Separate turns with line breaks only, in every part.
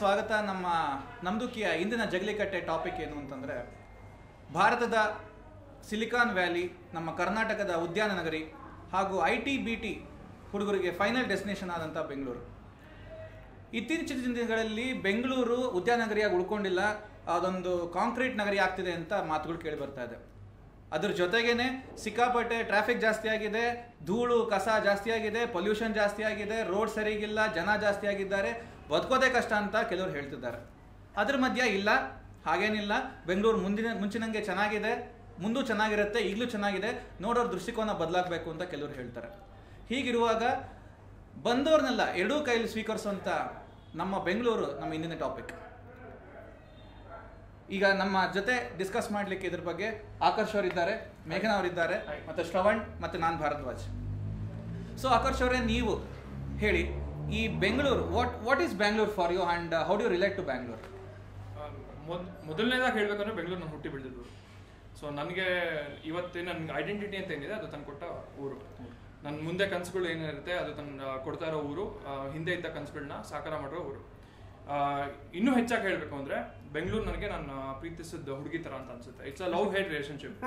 ಸ್ವಾಗತ. ನಮ್ಮದು ಇಂದಿನ ಜಗಲಿಕಟ್ಟೆ ಟಾಪಿಕ್ ಏನು ಅಂತಂದರೆ, ಭಾರತದ ಸಿಲಿಕಾನ್ ವ್ಯಾಲಿ, ನಮ್ಮ ಕರ್ನಾಟಕದ ಉದ್ಯಾನ ನಗರಿ ಹಾಗೂ IT-BT ಹುಡುಗರಿಗೆ ಫೈನಲ್ ಡೆಸ್ಟಿನೇಷನ್ ಆದಂಥ ಬೆಂಗಳೂರು. ಇತ್ತೀಚಿನ ದಿನಗಳಲ್ಲಿ ಬೆಂಗಳೂರು ಉದ್ಯಾನ ನಗರಿಯಾಗಿ ಉಳ್ಕೊಂಡಿಲ್ಲ, ಅದೊಂದು ಕಾಂಕ್ರೀಟ್ ನಗರಿ ಆಗ್ತಿದೆ ಅಂತ ಮಾತುಗಳು ಕೇಳಿ ಬರ್ತಾ ಇದೆ. ಅದ್ರ ಜೊತೆಗೇನೆ ಸಿಕ್ಕಾಪಟ್ಟೆ ಟ್ರಾಫಿಕ್ ಜಾಸ್ತಿ ಆಗಿದೆ, ಧೂಳು ಕಸ ಜಾಸ್ತಿ ಆಗಿದೆ, ಪೊಲ್ಯೂಷನ್ ಜಾಸ್ತಿ ಆಗಿದೆ, ರೋಡ್ ಸರಿಗಿಲ್ಲ, ಜನ ಜಾಸ್ತಿ ಆಗಿದ್ದಾರೆ, ಬದುಕೋದೇ ಕಷ್ಟ ಅಂತ ಕೆಲವರು ಹೇಳ್ತಿದ್ದಾರೆ. ಅದ್ರ ಮಧ್ಯೆ ಇಲ್ಲ, ಹಾಗೇನಿಲ್ಲ, ಬೆಂಗಳೂರು ಮುಂಚಿನಂಗೆ ಚೆನ್ನಾಗಿದೆ, ಮುಂದೂ ಚೆನ್ನಾಗಿರುತ್ತೆ, ಈಗಲೂ ಚೆನ್ನಾಗಿದೆ, ನೋಡೋರ ದೃಷ್ಟಿಕೋನ ಬದಲಾಗಬೇಕು ಅಂತ ಕೆಲವರು ಹೇಳ್ತಾರೆ. ಹೀಗಿರುವಾಗ ಬಂದವ್ರನ್ನೆಲ್ಲ ಎರಡೂ ಕೈಲಿ ಸ್ವೀಕರಿಸುವಂಥ ನಮ್ಮ ಬೆಂಗಳೂರು ನಮ್ಮ ಇಂದಿನ ಟಾಪಿಕ್. ಈಗ ನಮ್ಮ ಜೊತೆ ಡಿಸ್ಕಸ್ ಮಾಡಲಿಕ್ಕೆ ಇದ್ರ ಬಗ್ಗೆ ಆಕರ್ಷ್ ಅವರಿದ್ದಾರೆ, ಮೇಘನಾ ಅವರಿದ್ದಾರೆ, ಮತ್ತು ಶ್ರವಣ್ ಮತ್ತು ನಾನು ಭಾರದ್ವಾಜ್. ಸೊ ಆಕರ್ಷ್ ಅವರೇ, ನೀವು ಹೇಳಿ, ಈ Bengaluru what is Bangalore for you and how do you relate to Bangalore?
ಮೊದಲನೇದಾಗಿ ಹೇಳ್ಬೇಕಂದ್ರೆ ಬೆಂಗಳೂರು ನಾನು ಹುಟ್ಟಿ ಬೆಳೆದಿದ್ದು. ಸೊ ನನಗೆ ಇವತ್ತೇ ನನ್ನ ಐಡೆಂಟಿಟಿ ಅಂತ ಏನಿದೆ ಅದು ತಂದು ಕೊಟ್ಟ ಊರು. ನನ್ನ ಮುಂದೆ ಕನಸುಗಳು ಏನಿರುತ್ತೆ ಅದು ತಂದು ಕೊಡ್ತಾ ಇರೋ ಊರು, ಹಿಂದೆ ಇದ್ದ ಕನಸುಗಳನ್ನ ಸಾಕಾರ ಮಾಡಿರೋ ಊರು. ಇನ್ನೂ ಹೆಚ್ಚಾಗಿ ಹೇಳಬೇಕು ಅಂದರೆ ಬೆಂಗಳೂರು ನನಗೆ ನಾನು ಪ್ರೀತಿಸಿದ ಹುಡುಗಿ ಥರ ಅಂತ ಅನ್ಸುತ್ತೆ. It's a love hate relationship.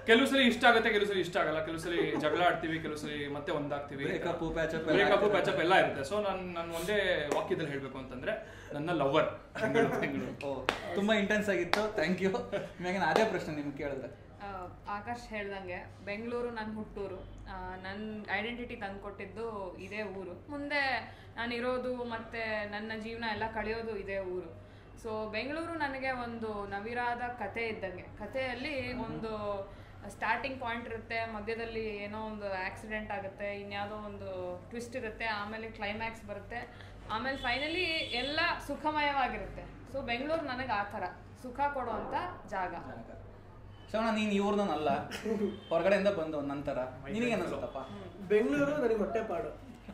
ಕೆಲವು ಸಲ ಇಷ್ಟ ಆಗುತ್ತೆ, ಕೆಲವು ಸಲ ಇಷ್ಟ ಆಗಲ್ಲ, ಕೆಲವು ಸಲ ಜಗಳ ಆಡ್ತೀವಿ, ಕೆಲವು ಸಲ ಮತ್ತೆ ಒಂದಾಗ್ತೀವಿ, ಬ್ರೇಕಪ್ ಪ್ಯಾಚಪ್ ಎಲ್ಲ ಇರುತ್ತೆ. ಸೊ ನಾನು ಒಂದೇ ವಾಕ್ಯದಲ್ಲಿ ಹೇಳಬೇಕು ಅಂತಂದ್ರೆ ನನ್ನ ಲವರ್ ಬೆಂಗಳೂರು.
ತುಂಬಾ ಇಂಟೆನ್ಸ್ ಆಗಿತ್ತು, ಥ್ಯಾಂಕ್ ಯು. ಮೇಘನಾ, ಅದೇ ಪ್ರಶ್ನೆ ನಿಮ್ಗೆ ಕೇಳಿದ್ರೆ.
ಆಕಾಶ್ ಹೇಳ್ದಂಗೆ ಬೆಂಗಳೂರು ನನ್ನ ಹುಟ್ಟೂರು, ನನ್ನ ಐಡೆಂಟಿಟಿ ತಂದುಕೊಟ್ಟಿದ್ದು ಇದೇ ಊರು, ಮುಂದೆ ನಾನಿರೋದು ಮತ್ತು ನನ್ನ ಜೀವನ ಎಲ್ಲ ಕಳೆಯೋದು ಇದೇ ಊರು. ಸೊ ಬೆಂಗಳೂರು ನನಗೆ ಒಂದು ನವಿರಾದ ಕತೆ ಇದ್ದಂಗೆ. ಕಥೆಯಲ್ಲಿ ಒಂದು ಸ್ಟಾರ್ಟಿಂಗ್ ಪಾಯಿಂಟ್ ಇರುತ್ತೆ, ಮಧ್ಯದಲ್ಲಿ ಏನೋ ಒಂದು ಆಕ್ಸಿಡೆಂಟ್ ಆಗುತ್ತೆ, ಇನ್ಯಾವುದೋ ಒಂದು ಟ್ವಿಸ್ಟ್ ಇರುತ್ತೆ, ಆಮೇಲೆ ಕ್ಲೈಮ್ಯಾಕ್ಸ್ ಬರುತ್ತೆ, ಆಮೇಲೆ ಫೈನಲಿ ಎಲ್ಲ ಸುಖಮಯವಾಗಿರುತ್ತೆ. ಸೊ ಬೆಂಗಳೂರು ನನಗೆ ಆ ಥರ ಸುಖ ಕೊಡುವಂಥ ಜಾಗ.
ಶ್ರವಣ, ನೀನು ಇವ್ರನ್ನಲ್ಲ, ಹೊರಗಡೆಯಿಂದ ಬಂದು ನಂತರ ನಿನಗೆ ಅನಿಸುತ್ತಪ್ಪ?
ಬೆಂಗಳೂರು ನನಗೆ ಹೊಟ್ಟೆಪಾಡು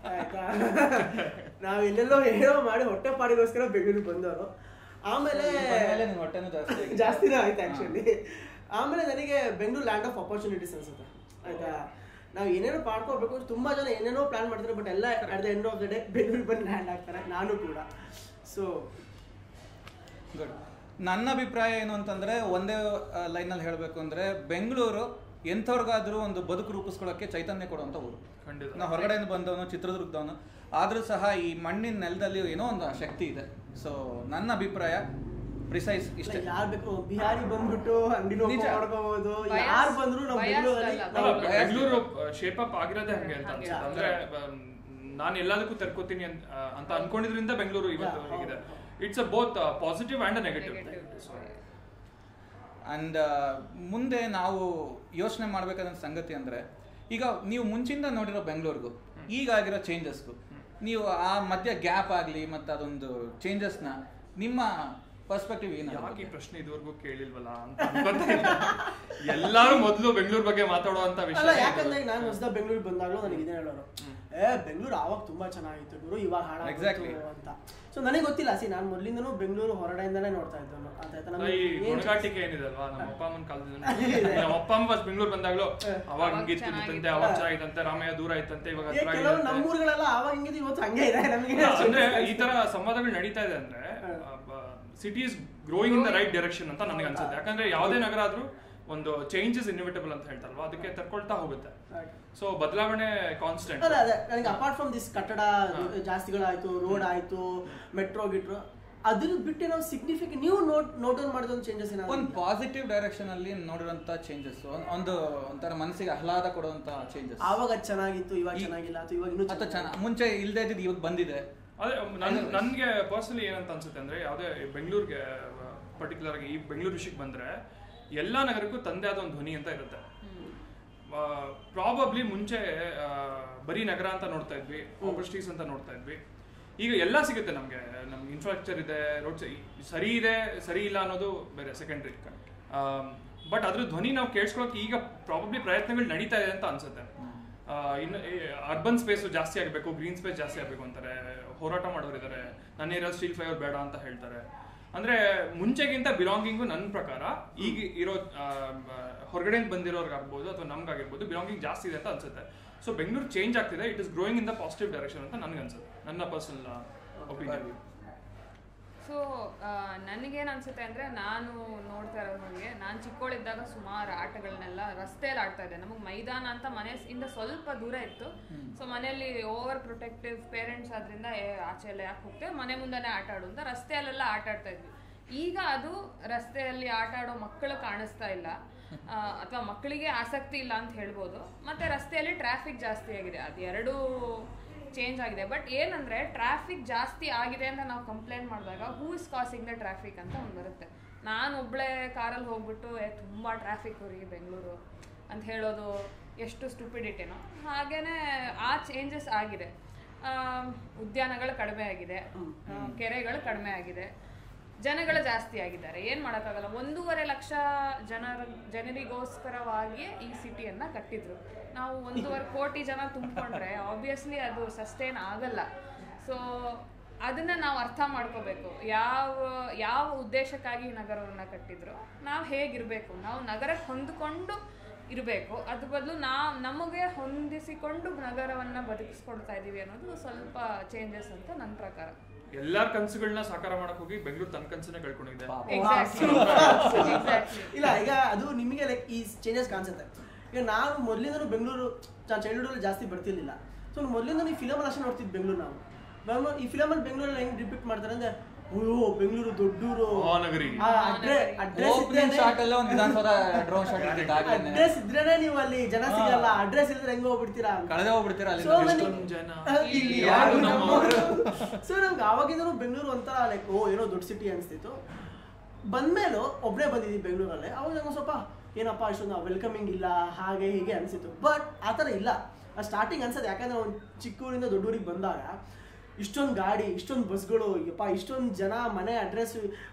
ಆಯ್ತಾ. ನಾವು ಎಲ್ಲೆಲ್ಲೋ ಏನೋ ಮಾಡಿ ಹೊಟ್ಟೆಪಾಡಿಗೋಸ್ಕರ ಬೆಂಗಳೂರಿಗೆ ಬಂದವರು. ಆಮೇಲೆ
ಹೊಟ್ಟೆನೂ
ಜಾಸ್ತಿನೇ ಆಯ್ತು ಆ್ಯಕ್ಚುಲಿ. ಆಮೇಲೆ ನನಗೆ ಬೆಂಗಳೂರು ಲ್ಯಾಂಡ್ ಆಫ್ ಆಪರ್ಚುನಿಟೀಸ್ ಅನ್ಸುತ್ತೆ ಆಯ್ತಾ. ನಾವು ಏನೇನೋ ಮಾಡ್ಕೋಬೇಕು, ತುಂಬ ಜನ ಏನೇನೋ ಪ್ಲಾನ್ ಮಾಡ್ತಾರೆ, ಬಟ್ ಎಲ್ಲ at the end of the day ಬೆಂಗಳೂರಿಗೆ ಬಂದು ಲ್ಯಾಂಡ್ ಆಗ್ತಾರೆ, ನಾನು ಕೂಡ. So
good. ನನ್ನ ಅಭಿಪ್ರಾಯ ಏನು ಅಂತಂದರೆ, ಒಂದೇ ಲೈನಲ್ಲಿ ಹೇಳಬೇಕು ಅಂದರೆ, ಬೆಂಗಳೂರು ಎಂಥವ್ರಿಗಾದ್ರೂ ಒಂದು ಬದುಕು ರೂಪಿಸ್ಕೊಳ್ಳೋಕ್ಕೆ ಚೈತನ್ಯ ಕೊಡುವಂಥ ಊರು. ನಾವು ಹೊರಗಡೆಯಿಂದ ಬಂದವನು, ಚಿತ್ರದುರ್ಗದವನು ಆದರೂ ಸಹ ಈ ಮಣ್ಣಿನ ನೆಲದಲ್ಲಿ ಏನೋ ಒಂದು ಶಕ್ತಿ ಇದೆ. ಸೊ ನನ್ನ ಅಭಿಪ್ರಾಯ ಪ್ರಿಸೈಸ್ ಇಷ್ಟೇ.
ಯಾರು ಬೇಕು ಬಿಹಾರಿ ಬಂದ್ಬಿಟ್ಟು ಅಂಗಡಿ ಮಾಡ್ಕೋಬಹುದು, ಯಾರು ಬಂದ್ರು
ಬೆಂಗಳೂರು ಶೇಪ್ ಅಪ್ ಆಗಿರೋದೇ ಹಂಗೆ ಅಂತ ಅನ್ಸುತ್ತೆ. ಅಂದ್ರೆ ನಾನು ಎಲ್ಲದಕ್ಕೂ ತೆರ್ಕೋತೀನಿ ಅಂತ ಅನ್ಕೊಂಡಿದ್ರಿಂದ ಬೆಂಗಳೂರು ಇವತ್ತು ಹೇಗಿದೆ. It's a both positive and a negative.
And ಮುಂದೆ ನಾವು ಯೋಚನೆ ಮಾಡಬೇಕಾದ ಸಂಗತಿ ಅಂದರೆ, ಈಗ ನೀವು ಮುಂಚಿಂದ ನೋಡಿರೋ ಬೆಂಗಳೂರಿಗೂ ಈಗ ಆಗಿರೋ ಚೇಂಜಸ್ಗೂ, ನೀವು ಆ ಮಧ್ಯ ಗ್ಯಾಪ್ ಆಗಲಿ ಮತ್ತು ಅದೊಂದು ಚೇಂಜಸ್ನ ನಿಮ್ಮ ಪರ್ಸ್ಪೆಕ್ಟಿವ್ ಏನು?
ಯಾಕೆ ಈ ಪ್ರಶ್ನೆ ಇದುವರೆಗೂ ಕೇಳಿಲ್ವಲ್ಲ ಅಂತ ಎಲ್ಲರೂ ಮೊದಲು ಬೆಂಗಳೂರು ಬಗ್ಗೆ ಮಾತಾಡುವಂತ ವಿಷಯ.
ಯಾಕಂದ್ರೆ ನಾನು ಹೊಸದ ಬೆಂಗಳೂರಿಗೆ ಬಂದಾಗಲೂ ನನಗೆ ಇದೇ ಹೇಳೋರು, ಬೆಂಗಳೂರು ಆವಾಗ ತುಂಬಾ ಚೆನ್ನಾಗಿತ್ತು ಗುರು, ಇವಾಗ ಹಾಳಾಗ್ತು ಅಂತ. ಸೊ ನನಗೆ ಗೊತ್ತಿಲ್ಲ, ನಾನು ಮೊದಲಿಂದನೂ ಬೆಂಗಳೂರು ಹೊರಗಡೆಯಿಂದನೇ ನೋಡ್ತಾ ಇದ್ದನು.
ಈ ಹೊಣಗಾಟಿಕೆ ಏನಿದೆ ಅಲ್ವಾ, ನಮ್ಮ ಅಪ್ಪ ಅಮ್ಮನ ಕಾಲದಿಂದ ನಮ್ಮ ಅಪ್ಪ ಅಮ್ಮ ಬೆಂಗಳೂರು ಬಂದಾಗ್ಲೂ ಅವಾಗ ಹಿಂಗಿತ್ತಂತೆ, ಅವಾಗ ಚೆನ್ನಾಗಿತ್ತಂತೆ, ರಾಮಯ್ಯ ದೂರ ಇತ್ತಂತೆ, ಇವಾಗ
ನಮ್ಮೂರುಗಳೆಲ್ಲ ಅವಾಗ ಹಿಂಗಿದ್ದು ಇವತ್ತು ಹಂಗೆ ಇದೆ ನಮಗೆ.
ಅಂದ್ರೆ ಈ ತರ ಸಂವಾದಗಳು ನಡೀತಾ ಇದೆ ಅಂದ್ರೆ city is growing in the right direction ಅಂತ ನನಗೆ ಅನ್ಸುತ್ತೆ. ಯಾಕಂದ್ರೆ ಯಾವುದೇ ನಗರ ಆದ್ರೂ ಒಂದು ಚೇಂಜ್ ಇಸ್ ಇನ್ಎವಿಟಬಲ್ ಅಂತ ಹೇಳ್ತಾರಲ್ವಾ, ಅದಕ್ಕೆ ತರ್ಕೊಳ್ತಾ ಹೋಗುತ್ತೆ. ಸೊ ಬದಲಾವಣೆ ಕಾನ್ಸ್ಟೆಂಟ್.
ಅದೇ ನನಗೆ ಅಪಾರ್ಟ್ ಫ್ರಮ್ ದಿಸ್ ಕಟ್ಟಡ ಜಾಸ್ತಿಗಳಾಯ್ತು, ರೋಡ್ ಆಯ್ತು, ಮೆಟ್ರೋ ಗಿಟ್ರೋ, ಅದನ್ನ ಬಿಟ್ಟು ನಾವು ಸಿಗ್ನಿಫಿಕೆಂಟ್ ನೀವು ನೋಟ್ ಡೌನ್ ಮಾಡಿದ ಚೇಂಜಸ್ ಏನಾದ್ರು
ಒಂದು ಪಾಸಿಟಿವ್ ಡೈರೆಕ್ಷನ್ ಅಲ್ಲಿ ನೋಡಿರುವಂತ ಚೇಂಜಸ್, ಒಂಥರ ಮನಸ್ಸಿಗೆ ಆಹ್ಲಾದ ಕೊಡುವಂತ ಚೇಂಜಸ್.
ಆವಾಗ ಚೆನ್ನಾಗಿತ್ತು, ಇವಾಗ ಚೆನ್ನಾಗಿಲ್ಲ, ಅಥವಾ ಇವಾಗ ಇನ್ನೂ
ಚೆನ್ನಾಗಿ ಮುಂಚೆ ಇಲ್ಲದೆ ಇದ್ದು ಇವಾಗ ಬಂದಿದೆ.
ಅದೇ ನನ್ಗೆ ಪರ್ಸನಲಿ ಏನಂತ ಅನ್ಸುತ್ತೆ ಅಂದ್ರೆ, ಯಾವುದೇ ಬೆಂಗಳೂರಿಗೆ ಪರ್ಟಿಕ್ಯುಲರ್ ಆಗಿ ಈ ಬೆಂಗಳೂರು ವಿಷಯಕ್ಕೆ ಬಂದ್ರೆ ಎಲ್ಲಾ ನಗರಕ್ಕೂ ತಂದೆ ಆದ ಒಂದು ಧ್ವನಿ ಅಂತ ಇರುತ್ತೆ. ಪ್ರಾಬಬ್ಲಿ ಮುಂಚೆ ಬರೀ ನಗರ ಅಂತ ನೋಡ್ತಾ ಇದ್ವಿ, ಆಪರ್ಚುನಿಟೀಸ್ ಅಂತ ನೋಡ್ತಾ ಇದ್ವಿ. ಈಗ ಎಲ್ಲ ಸಿಗುತ್ತೆ ನಮ್ಗೆ ಇನ್ಫ್ರಾಸ್ಟ್ರಕ್ಚರ್ ಇದೆ, ರೋಡ್ ಸರಿ ಇದೆ, ಸರಿ ಇಲ್ಲ ಅನ್ನೋದು ಬೇರೆ ಸೆಕೆಂಡ್ರಿ. ಬಟ್ ಅದ್ರ ಧ್ವನಿ ನಾವು ಕೇಳಿಸ್ಕೊಳಕ್ಕೆ ಈಗ ಪ್ರಾಬಬ್ಲಿ ಪ್ರಯತ್ನಗಳು ನಡೀತಾ ಇದೆ ಅಂತ ಅನ್ಸುತ್ತೆ. ಇನ್ನು ಅರ್ಬನ್ ಸ್ಪೇಸ್ ಜಾಸ್ತಿ ಆಗಬೇಕು, ಗ್ರೀನ್ ಸ್ಪೇಸ್ ಜಾಸ್ತಿ ಆಗಬೇಕು ಅಂತಾರೆ, ಹೋರಾಟ ಮಾಡೋರಿದ್ದಾರೆ, ನನ್ನ ಏರಿಯಾದಲ್ಲಿ ಸ್ಟೀಲ್ ಫ್ಲೈಓವರ್ ಬೇಡ ಅಂತ ಹೇಳ್ತಾರೆ. ಅಂದ್ರೆ ಮುಂಚೆಗಿಂತ ಬಿಲಾಂಗಿಂಗು ನನ್ನ ಪ್ರಕಾರ ಈಗ ಇರೋ ಹೊರಗಡೆಯಿಂದ ಬಂದಿರೋರ್ಗಾಗ್ಬೋದು ಅಥವಾ ನಮ್ಗಾಗಿರ್ಬೋದು ಬಿಲಾಂಗಿಂಗ್ ಜಾಸ್ತಿ ಇದೆ ಅಂತ ಅನ್ಸುತ್ತೆ. ಸೊ ಬೆಂಗಳೂರು ಚೇಂಜ್ ಆಗ್ತಿದೆ, it is growing in the positive direction ಅಂತ ನನಗೆ ಅನ್ಸುತ್ತೆ, ನನ್ನ ಪರ್ಸನಲ್ ಒಪಿನಿಯನ್.
ಸೊ ನನಗೇನು ಅನ್ಸುತ್ತೆ ಅಂದರೆ, ನಾನು ನೋಡ್ತಾ ಇರೋದು ಹಾಗೆ, ನಾನು ಚಿಕ್ಕವಳಿದ್ದಾಗ ಸುಮಾರು ಆಟಗಳನ್ನೆಲ್ಲ ರಸ್ತೆಯಲ್ಲಿ ಆಡ್ತಾ ಇದ್ದೆ. ನಮಗೆ ಮೈದಾನ ಅಂತ ಮನೆಯಿಂದ ಸ್ವಲ್ಪ ದೂರ ಇತ್ತು. ಸೊ ಮನೆಯಲ್ಲಿ ಓವರ್ ಪ್ರೊಟೆಕ್ಟಿವ್ ಪೇರೆಂಟ್ಸ್ ಆದ್ರಿಂದ ಆಚೆ ಎಲ್ಲ ಯಾಕೆ ಹೋಗ್ತೇವೆ, ಮನೆ ಮುಂದೆನೇ ಆಟ ಆಡು ಅಂತ ರಸ್ತೆಯಲ್ಲೆಲ್ಲ ಆಟ ಆಡ್ತಾ ಇದ್ವಿ. ಈಗ ಅದು ರಸ್ತೆಯಲ್ಲಿ ಆಟ ಆಡೋ ಮಕ್ಕಳು ಕಾಣಿಸ್ತಾ ಇಲ್ಲ, ಅಥವಾ ಮಕ್ಕಳಿಗೆ ಆಸಕ್ತಿ ಇಲ್ಲ ಅಂತ ಹೇಳ್ಬೋದು. ಮತ್ತು ರಸ್ತೆಯಲ್ಲಿ ಟ್ರಾಫಿಕ್ ಜಾಸ್ತಿ ಆಗಿದೆ, ಅದು ಎರಡೂ ಚೇಂಜ್ ಆಗಿದೆ. ಬಟ್ ಏನಂದರೆ, ಟ್ರಾಫಿಕ್ ಜಾಸ್ತಿ ಆಗಿದೆ ಅಂತ ನಾವು ಕಂಪ್ಲೇಂಟ್ ಮಾಡಿದಾಗ who is causing the traffic ಅಂತ ಒಂದು ಬರುತ್ತೆ. ನಾನು ಒಬ್ಬಳೇ ಕಾರಲ್ಲಿ ಹೋಗ್ಬಿಟ್ಟು ತುಂಬ ಟ್ರಾಫಿಕ್ ರೀ ಬೆಂಗಳೂರು ಅಂತ ಹೇಳೋದು ಎಷ್ಟು ಸ್ಟುಪಿಡಿಟಿನೋ. ಹಾಗೇ ಆ ಚೇಂಜಸ್ ಆಗಿದೆ. ಉದ್ಯಾನಗಳು ಕಡಿಮೆ ಆಗಿದೆ, ಕೆರೆಗಳು ಕಡಿಮೆ ಆಗಿದೆ, ಜನಗಳು ಜಾಸ್ತಿ ಆಗಿದ್ದಾರೆ. ಏನು ಮಾಡೋಕ್ಕಾಗಲ್ಲ. 1.5 ಲಕ್ಷ ಜನರಿಗೋಸ್ಕರವಾಗಿ ಈ ಸಿಟಿಯನ್ನು ಕಟ್ಟಿದ್ರು. ನಾವು 1.5 ಕೋಟಿ ಜನ ತುಂಬಿಕೊಂಡ್ರೆ ಆಬ್ವಿಯಸ್ಲಿ ಅದು ಸಸ್ಟೈನ್ ಆಗಲ್ಲ. ಸೊ ಅದನ್ನು ನಾವು ಅರ್ಥ ಮಾಡ್ಕೋಬೇಕು. ಯಾವ ಉದ್ದೇಶಕ್ಕಾಗಿ ನಗರವನ್ನು ಕಟ್ಟಿದ್ರು, ನಾವು ಹೇಗಿರಬೇಕು, ನಾವು ನಗರಕ್ಕೆ ಹೊಂದಿಕೊಂಡು ಇರಬೇಕು. ಅದ್ರ ಬದಲು ನಮಗೆ ಹೊಂದಿಸಿಕೊಂಡು ನಗರವನ್ನು ಬದುಕಿಸ್ಕೊಡ್ತಾ ಇದ್ದೀವಿ ಅನ್ನೋದು ಸ್ವಲ್ಪ ಚೇಂಜಸ್ ಅಂತ ನನ್ನ ಪ್ರಕಾರ.
ಎಲ್ಲಾರ ಕನಸುಗಳನ್ನ ಸಾಕಾರ ಮಾಡಕ್ ಹೋಗಿ ಬೆಂಗಳೂರು ತನ್ನ ಕನಸನ್ನೇ ಕಳ್ಕೊಂಡಿದೆ.
ಇಲ್ಲ, ಈಗ ಅದು ನಿಮಗೆ ಲೈಕ್ ಈ ಚೇಂಜಸ್ ಕಾಣಿಸುತ್ತೆ. ಈಗ ನಾನು ಮೊದಲಿಂದನೂ ಬೆಂಗಳೂರು ಚೈಲ್ಡ್ಹುಡ್ ಜಾಸ್ತಿ ಬರ್ತಿರ್ಲಿಲ್ಲ. ಸೊ ಮೊದಲಿಂದ ಈ ಫಿಲಮ್ ಅಷ್ಟೇ ನೋಡ್ತಿದ್ದು ಬೆಂಗಳೂರು. ನಾವು ಈ ಫಿಲಮಲ್ಲಿ ಬೆಂಗಳೂರಲ್ಲಿ ಹೆಂಗ್ ಡಿಪಿಕ್ಟ್ ಮಾಡ್ತಾರೆ ಅಂದ್ರೆ, ಅಯ್ಯೋ ಬೆಂಗಳೂರು ದೊಡ್ಡೂರು, ಅಡ್ರೆಸ್ ಇದ್ರೇನೆ ನೀವು ಅಲ್ಲಿ ಜನ ಸಿಗಲ್ಲ, ಅಡ್ರೆಸ್ ಇಲ್ಲದ್ರೆ ಹೆಂಗ ಹೋಗ್ಬಿಡ್ತೀರಾ,
ಕಳೆದ ಹೋಗ್ಬಿಡ್ತೀರಾ.
ಸೊ ನಮ್ಗೆ ಆವಾಗಿಂದನೂ ಬೆಂಗಳೂರು ಒಂಥರ ಲೈಕ್ ಏನೋ ದೊಡ್ಡ ಸಿಟಿ ಅನ್ಸ್ತಿತ್ತು. ಬಂದ್ಮೇಲೂ ಒಬ್ಬನೇ ಬಂದಿದ್ದೀವಿ ಬೆಂಗಳೂರಲ್ಲೇ. ಅವಾಗ ನಂಗೆ ಸ್ವಲ್ಪ ಏನಪ್ಪ ಇಷ್ಟೊಂದು ವೆಲ್ಕಮಿಂಗ್ ಇಲ್ಲ, ಹಾಗೆ ಹೀಗೆ ಅನಿಸಿತ್ತು. ಬಟ್ ಆ ಥರ ಇಲ್ಲ, ಸ್ಟಾರ್ಟಿಂಗ್ ಅನ್ಸತ್ತೆ. ಯಾಕಂದ್ರೆ ಒಂದು ಚಿಕ್ಕೂರಿಂದ ದೊಡ್ಡೂರಿಗೆ ಬಂದಾಗ ಇಷ್ಟೊಂದು ಗಾಡಿ, ಇಷ್ಟೊಂದು ಬಸ್ಗಳು, ಯಪ್ಪ ಇಷ್ಟೊಂದು ಜನ, ಮನೆ ಅಡ್ರೆಸ್,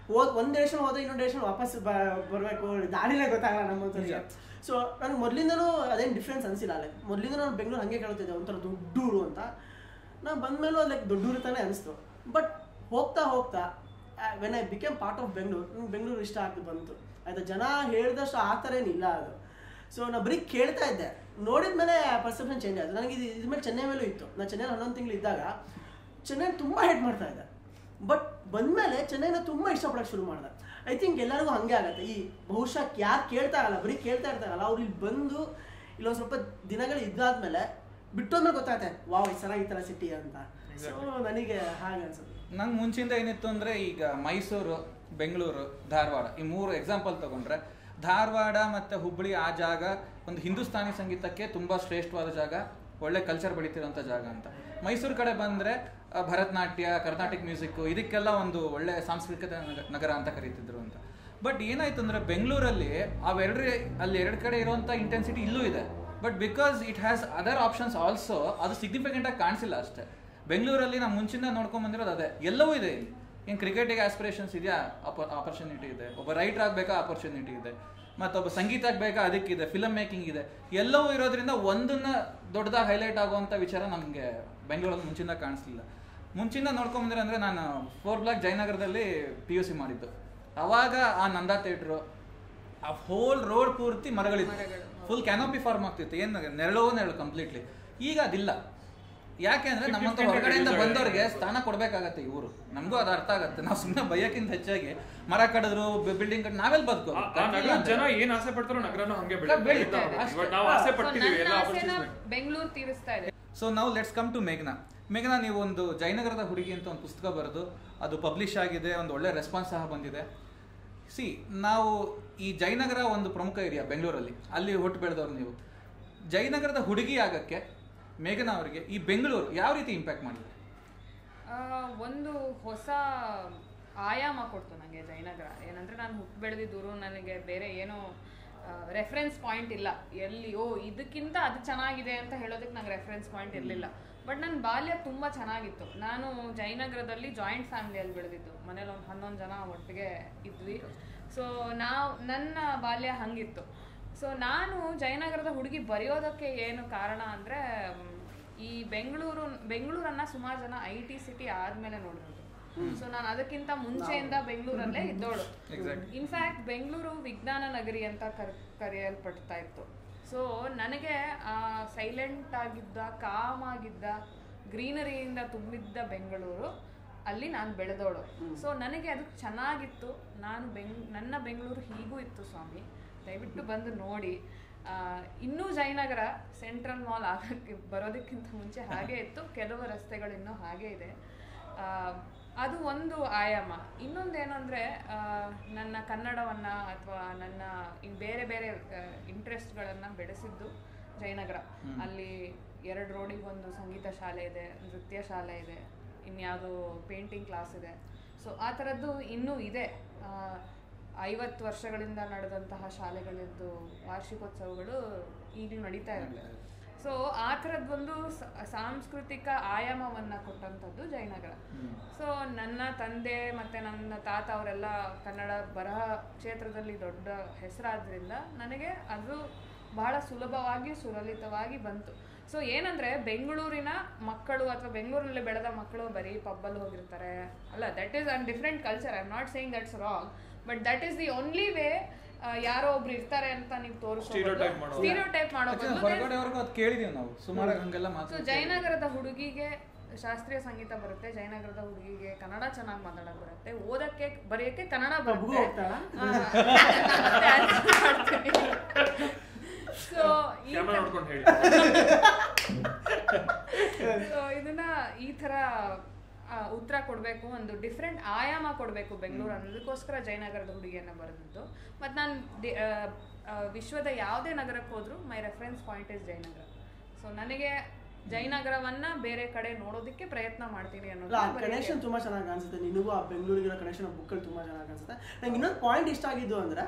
ಒಂದು ಡೈರೆಕ್ಷನ್ ಹೋದ್ರೆ ಇನ್ನೊಂದು ಡೈರೆಕ್ಷನ್ ವಾಪಸ್ ಬರಬೇಕು, ದಾರಿನೇ ಗೊತ್ತಾಗಲ್ಲ ನಮ್ಮಂತವ್ರಿಗೆ. ಸೊ ನನಗೆ ಮೊದಲಿಂದನೂ ಅದೇನು ಡಿಫ್ರೆನ್ಸ್ ಅನಿಸಿಲ್ಲ. ಲೈಕ್ ಮೊದಲಿಂದ ನಾನು ಬೆಂಗಳೂರು ಹಾಗೆ ಕೇಳ್ತಿದ್ದೆ ಒಂಥರ ದೊಡ್ಡೂರು ಅಂತ. ನಾನು ಬಂದಮೇಲೂ ಲೈಕ್ ದೊಡ್ಡೂರು ತಾನೇ ಅನಿಸ್ತು. ಬಟ್ ಹೋಗ್ತಾ ಹೋಗ್ತಾ when I became part of Bengaluru, ನಂಗೆ ಬೆಂಗಳೂರು ಇಷ್ಟ ಆಗ್ತು ಬಂತು. ಆಯ್ತಾ, ಜನ ಹೇಳಿದಷ್ಟು ಆ ಥರ ಏನಿಲ್ಲ ಅದು. ಸೊ ನಾನು ಬರೀ ಕೇಳ್ತಾ ಇದ್ದೆ, ನೋಡಿದ ಮೇಲೆ ಪರ್ಸೆಪ್ಷನ್ ಚೇಂಜ್ ಆಯಿತು. ನನಗೆ ಇದ್ರ ಮೇಲೆ ಚೆನ್ನೈ ಮೇಲೂ ಇತ್ತು. ನಾನು ಚೆನ್ನೈಲಿ 11 ತಿಂಗಳು ಇದ್ದಾಗ ಚೆನ್ನೈ ತುಂಬ ಹೇಟ್ ಮಾಡ್ತಾ ಇದ್ದೆ. ಬಟ್ ಬಂದಮೇಲೆ ಚೆನ್ನೈನ ತುಂಬ ಇಷ್ಟಪಡೋಕ್ಕೆ ಶುರು ಮಾಡಿದೆ. ಐ ಥಿಂಕ್ ಎಲ್ಲರಿಗೂ ಹಾಗೆ ಆಗುತ್ತೆ. ಈ ಬಹುಶಃ ಯಾರು ಕೇಳ್ತಾ ಆಗಲ್ಲ, ಬರೀ ಕೇಳ್ತಾ ಇರ್ತಾರಲ್ಲ, ಅವ್ರು ಇಲ್ಲಿ ಬಂದು ಇಲ್ಲೊಂದು ಸ್ವಲ್ಪ ದಿನಗಳು ಇದ್ದಾದ್ಮೇಲೆ ಬಿಟ್ಟೋದ್ಮೇಲೆ ಗೊತ್ತಾಗುತ್ತೆ, ವಾವ್ ಈ ಚೆನ್ನಾಗಿ ಈ ಥರ ಸಿಟಿ ಅಂತ. ಸೊ ನನಗೆ ಹಾಗೆ ಅನ್ಸುತ್ತೆ.
ನಂಗೆ ಮುಂಚಿಂದ ಏನಿತ್ತು ಅಂದರೆ, ಈಗ ಮೈಸೂರು, ಬೆಂಗಳೂರು, ಧಾರವಾಡ, ಈ 3 ಎಕ್ಸಾಂಪಲ್ ತಗೊಂಡ್ರೆ, ಧಾರವಾಡ ಮತ್ತು ಹುಬ್ಬಳ್ಳಿ ಆ ಜಾಗ ಒಂದು ಹಿಂದೂಸ್ತಾನಿ ಸಂಗೀತಕ್ಕೆ ತುಂಬ ಶ್ರೇಷ್ಠವಾದ ಜಾಗ, ಒಳ್ಳೆ ಕಲ್ಚರ್ ಬೆಳೀತಿರೋಂಥ ಜಾಗ ಅಂತ. ಮೈಸೂರು ಕಡೆ ಬಂದರೆ ಭರತನಾಟ್ಯ, ಕರ್ನಾಟಿಕ್ ಮ್ಯೂಸಿಕ್ಕು, ಇದಕ್ಕೆಲ್ಲ ಒಂದು ಒಳ್ಳೆ ಸಾಂಸ್ಕೃತಿಕ ನಗರ ಅಂತ ಕರೀತಿದ್ರು ಅಂತ. ಬಟ್ ಏನಾಯ್ತು ಅಂದರೆ, ಬೆಂಗಳೂರಲ್ಲಿ ಅಲ್ಲಿ 2 ಕಡೆ ಇರುವಂಥ ಇಂಟೆನ್ಸಿಟಿ ಇಲ್ಲೂ ಇದೆ. But because it has other options also, ಅದು ಸಿಗ್ನಿಫಿಕೆಂಟಾಗಿ ಕಾಣಿಸಿಲ್ಲ ಅಷ್ಟೇ. ಬೆಂಗಳೂರಲ್ಲಿ ನಾವು ಮುಂಚಿಂದ ನೋಡ್ಕೊಂಡು ಬಂದಿರೋದು ಅದೇ, ಎಲ್ಲವೂ ಇದೆ ಇಲ್ಲಿ. ಏನು ಕ್ರಿಕೆಟಿಗೆ ಆಸ್ಪಿರೇಷನ್ಸ್ ಇದೆಯಾ, ಆಪರ್ಚುನಿಟಿ ಇದೆ. ಒಬ್ಬ ರೈಟರ್ ಆಗಬೇಕಾ, ಆಪರ್ಚುನಿಟಿ ಇದೆ. ಮತ್ತೊಬ್ಬ ಸಂಗೀತ ಆಗಬೇಕಾ, ಅದಕ್ಕಿದೆ. ಫಿಲಮ್ ಮೇಕಿಂಗ್ ಇದೆ. ಎಲ್ಲವೂ ಇರೋದ್ರಿಂದ ಒಂದನ್ನು ದೊಡ್ಡದಾಗಿ ಹೈಲೈಟ್ ಆಗುವಂಥ ವಿಚಾರ ನಮಗೆ ಬೆಂಗಳೂರಲ್ಲಿ ಮುಂಚಿಂದ ಕಾಣಿಸ್ಲಿಲ್ಲ. ಮುಂಚಿಂದ ನೋಡ್ಕೊಂಬಂದ್ರೆ ಅಂದರೆ, ನಾನು 4 ಬ್ಲಾಕ್ ಜಯನಗರದಲ್ಲಿ PUC ಮಾಡಿದ್ದು. ಅವಾಗ ಆ ನಂದಾ ಥಿಯೇಟ್ರು, ಆ ಹೋಲ್ ರೋಡ್ ಪೂರ್ತಿ ಮರಗಳಿತ್ತು, ಫುಲ್ ಕ್ಯಾನೋಪಿ ಫಾರ್ಮ್ ಆಗ್ತಿತ್ತು. ಏನು ನೆರಳು ಕಂಪ್ಲೀಟ್ಲಿ. ಈಗ ಅದಿಲ್ಲ. ಯಾಕೆ ಅಂದರೆ, ನಮ್ಮಂತ ಹೊರಗಡೆಯಿಂದ ಬಂದವ್ರಿಗೆ ಸ್ಥಾನ ಕೊಡಬೇಕಾಗತ್ತೆ ಈ ಊರು. ನಮಗೂ ಅದು ಅರ್ಥ ಆಗುತ್ತೆ. ನಾವು ಸುಮ್ಮನೆ ಬೈಯಕ್ಕಿಂತ ಹೆಚ್ಚಾಗಿ ಮರ ಕಡಿದ್ರು, ಬಿಲ್ಡಿಂಗ್ ಕಡ್ ನಾವೆಲ್ಲಿ ಬದುಕೋ.
ಜನ ಏನ್ ಆಸೆ ಪಡ್ತಾರೋ ನಗರನೂ ಹಂಗೆ
ಬೆಂಗಳೂರು ತೀರಿಸ್ತಾ ಇದೆ.
ಸೊ ನಾವು ಲೆಟ್ಸ್ ಕಮ್ ಟು ಮೇಘನಾ, ನೀವು ಒಂದು ಜಯನಗರದ ಹುಡುಗಿ ಅಂತ ಒಂದು ಪುಸ್ತಕ ಬರೆದು ಅದು ಪಬ್ಲಿಷ್ ಆಗಿದೆ, ಒಂದು ಒಳ್ಳೆ ರೆಸ್ಪಾನ್ಸ್ ಸಹ ಬಂದಿದೆ. ನಾವು ಈ ಜಯನಗರ ಒಂದು ಪ್ರಮುಖ ಏರಿಯಾ ಬೆಂಗಳೂರಲ್ಲಿ, ಅಲ್ಲಿ ಹುಟ್ಟು ಬೆಳೆದವ್ರು ನೀವು. ಜಯನಗರದ ಹುಡುಗಿ ಆಗಕ್ಕೆ ಮೇಘನಾ ಅವರಿಗೆ ಈ ಬೆಂಗಳೂರು ಯಾವ ರೀತಿ ಇಂಪ್ಯಾಕ್ಟ್ ಮಾಡಿದೆ?
ಒಂದು ಹೊಸ ಆಯಾಮ ಕೊಡ್ತು ನನಗೆ ಜಯನಗರ. ಏನಂದರೆ, ನಾನು ಹುಟ್ಟು ಬೆಳೆದಿದ್ದೂರು, ನನಗೆ ಬೇರೆ ಏನೋ ರೆಫರೆನ್ಸ್ ಪಾಯಿಂಟ್ ಇಲ್ಲ. ಇದಕ್ಕಿಂತ ಅದು ಚೆನ್ನಾಗಿದೆ ಅಂತ ಹೇಳೋದಕ್ಕೆ ನಂಗೆ ರೆಫರೆನ್ಸ್ ಪಾಯಿಂಟ್ ಇರಲಿಲ್ಲ. ಬಟ್ ನನ್ನ ಬಾಲ್ಯ ತುಂಬ ಚೆನ್ನಾಗಿತ್ತು. ನಾನು ಜಯನಗರದಲ್ಲಿ ಜಾಯಿಂಟ್ ಫ್ಯಾಮಿಲಿಯಲ್ಲಿ ಬೆಳೆದಿದ್ದು. ಮನೇಲಿ ಒಂದು 11 ಜನ ಒಟ್ಟಿಗೆ ಇದ್ವಿ. ಸೊ ನನ್ನ ಬಾಲ್ಯ ಹಂಗಿತ್ತು. ಸೊ ನಾನು ಜಯನಗರದ ಹುಡುಗಿ ಬರೆಯೋದಕ್ಕೆ ಏನು ಕಾರಣ ಅಂದರೆ, ಈ ಬೆಂಗಳೂರನ್ನು ಸುಮಾರು ಜನ IT ಸಿಟಿ ಆದಮೇಲೆ ನೋಡಿರೋದು. ಸೊ ನಾನು ಅದಕ್ಕಿಂತ ಮುಂಚೆಯಿಂದ ಬೆಂಗಳೂರಲ್ಲೇ ಇದ್ದೋಳು. ಇನ್ಫ್ಯಾಕ್ಟ್ ಬೆಂಗಳೂರು ವಿಜ್ಞಾನ ನಗರಿ ಅಂತ ಕರೆಯಲ್ಪಡ್ತಾ ಇತ್ತು. ಸೊ ನನಗೆ ಆ ಸೈಲೆಂಟ್ ಆಗಿದ್ದ, ಕಾಮ್ ಆಗಿದ್ದ, ಗ್ರೀನರಿಯಿಂದ ತುಂಬಿದ್ದ ಬೆಂಗಳೂರು ಅಲ್ಲಿ ನಾನು ಬೆಳೆದವಳು. ಸೊ ನನಗೆ ಅದು ಚೆನ್ನಾಗಿತ್ತು. ನಾನು ನನ್ನ ಬೆಂಗಳೂರು ಹೀಗೂ ಇತ್ತು ಸ್ವಾಮಿ, ದಯವಿಟ್ಟು ಬಂದು ನೋಡಿ. ಇನ್ನೂ ಜಯನಗರ ಸೆಂಟ್ರಲ್ ಮಾಲ್ ಆಗಕ್ಕೆ ಬರೋದಕ್ಕಿಂತ ಮುಂಚೆ ಹಾಗೆ ಇತ್ತು, ಕೆಲವು ರಸ್ತೆಗಳು ಇನ್ನೂ ಹಾಗೆ ಇದೆ. ಅದು ಒಂದು ಆಯಾಮ. ಇನ್ನೊಂದೇನು ಅಂದರೆ ನನ್ನ ಕನ್ನಡವನ್ನು ಅಥವಾ ನನ್ನ ಬೇರೆ ಬೇರೆ ಇಂಟ್ರೆಸ್ಟ್ಗಳನ್ನು ಬೆಳೆಸಿದ್ದು ಜಯನಗರ. ಅಲ್ಲಿ 2 ರೋಡಿಗೆ ಒಂದು ಸಂಗೀತ ಶಾಲೆ ಇದೆ, ನೃತ್ಯ ಶಾಲೆ ಇದೆ, ಇನ್ಯಾವುದು ಪೇಂಟಿಂಗ್ ಕ್ಲಾಸ್ ಇದೆ. ಸೊ ಆ ಥರದ್ದು ಇನ್ನೂ ಇದೆ. 50 ವರ್ಷಗಳಿಂದ ನಡೆದಂತಹ ಶಾಲೆಗಳದ್ದು ವಾರ್ಷಿಕೋತ್ಸವಗಳು ಈಗಲೂ ನಡೀತಾ ಇರುತ್ತೆ. ಸೊ ಆ ಥರದ್ದೊಂದು ಸಾಂಸ್ಕೃತಿಕ ಆಯಾಮವನ್ನು ಕೊಟ್ಟಂಥದ್ದು ಜಯನಗರ. ಸೊ ನನ್ನ ತಂದೆ ಮತ್ತು ನನ್ನ ತಾತ ಅವರೆಲ್ಲ ಕನ್ನಡ ಬರಹ ಕ್ಷೇತ್ರದಲ್ಲಿ ದೊಡ್ಡ ಹೆಸರಾದ್ರಿಂದ ನನಗೆ ಅದು ಬಹಳ ಸುಲಭವಾಗಿ ಸುಲಲಿತವಾಗಿ ಬಂತು. ಸೊ ಏನಂದರೆ ಬೆಂಗಳೂರಿನ ಮಕ್ಕಳು ಅಥವಾ ಬೆಂಗಳೂರಲ್ಲಿ ಬೆಳೆದ ಮಕ್ಕಳು ಬರೀ ಪಬ್ಬಲ್ಲಿ ಹೋಗಿರ್ತಾರೆ ಅಲ್ಲ, that is an different culture. I am not saying that's wrong, but that is the only way. ಯಾರೋ ಒಬ್ರು ಇರ್ತಾರೆ ಅಂತ ನೀವು ಸ್ಟೀರಿಯೋಟೈಪ್
ಹೊರಗಡೆವರೆಗೂ ಅದು ಕೇಳಿದೀವಿ ನಾವು ಸುಮಾರು ಹಂಗೆಲ್ಲ ಮಾತು.
ಸೊ ಜಯನಗರದ ಹುಡುಗಿಗೆ ಶಾಸ್ತ್ರೀಯ ಸಂಗೀತ ಬರುತ್ತೆ, ಜಯನಗರದ ಹುಡುಗಿಗೆ ಕನ್ನಡ ಚೆನ್ನಾಗಿ ಮಾತಾಡಕ್ ಬರುತ್ತೆ, ಓದಕ್ಕೆ ಬರೆಯಕ್ಕೆ ಕನ್ನಡ ಬರುತ್ತೆ. ಸೊ ಇದನ್ನ ಈ ತರ ಉತ್ತರ ಕೊಡಬೇಕು, ಒಂದು ಡಿಫ್ರೆಂಟ್ ಆಯಾಮ ಕೊಡಬೇಕು ಬೆಂಗಳೂರು ಅನ್ನೋದಕ್ಕೋಸ್ಕರ ಜಯನಗರದ ಹುಡುಗಿಯನ್ನು ಬರೆದಿದ್ದು. ಮತ್ತು ನಾನು ವಿಶ್ವದ ಯಾವುದೇ ನಗರಕ್ಕೆ ಹೋದ್ರು my reference point is Jayanagar. So ನನಗೆ ಜಯನಗರವನ್ನ ಬೇರೆ ಕಡೆ ನೋಡೋದಕ್ಕೆ ಪ್ರಯತ್ನ ಮಾಡ್ತೀನಿ ಅನ್ನೋದು.
ಕನೆಕ್ಷನ್ ತುಂಬಾ ಚೆನ್ನಾಗಿ ಅನ್ಸುತ್ತೆ ನಿನಗೂ ಆ ಬೆಂಗಳೂರಿಗಿರೋ ಕನೆಕ್ಷನ್ ಬುಕ್ಕಲ್ಲಿ ತುಂಬಾ ಚೆನ್ನಾಗಿ ಅನ್ಸುತ್ತೆ. ನಂಗೆ ಇನ್ನೊಂದು ಪಾಯಿಂಟ್ ಇಷ್ಟ ಆಗಿದ್ದು ಅಂದ್ರೆ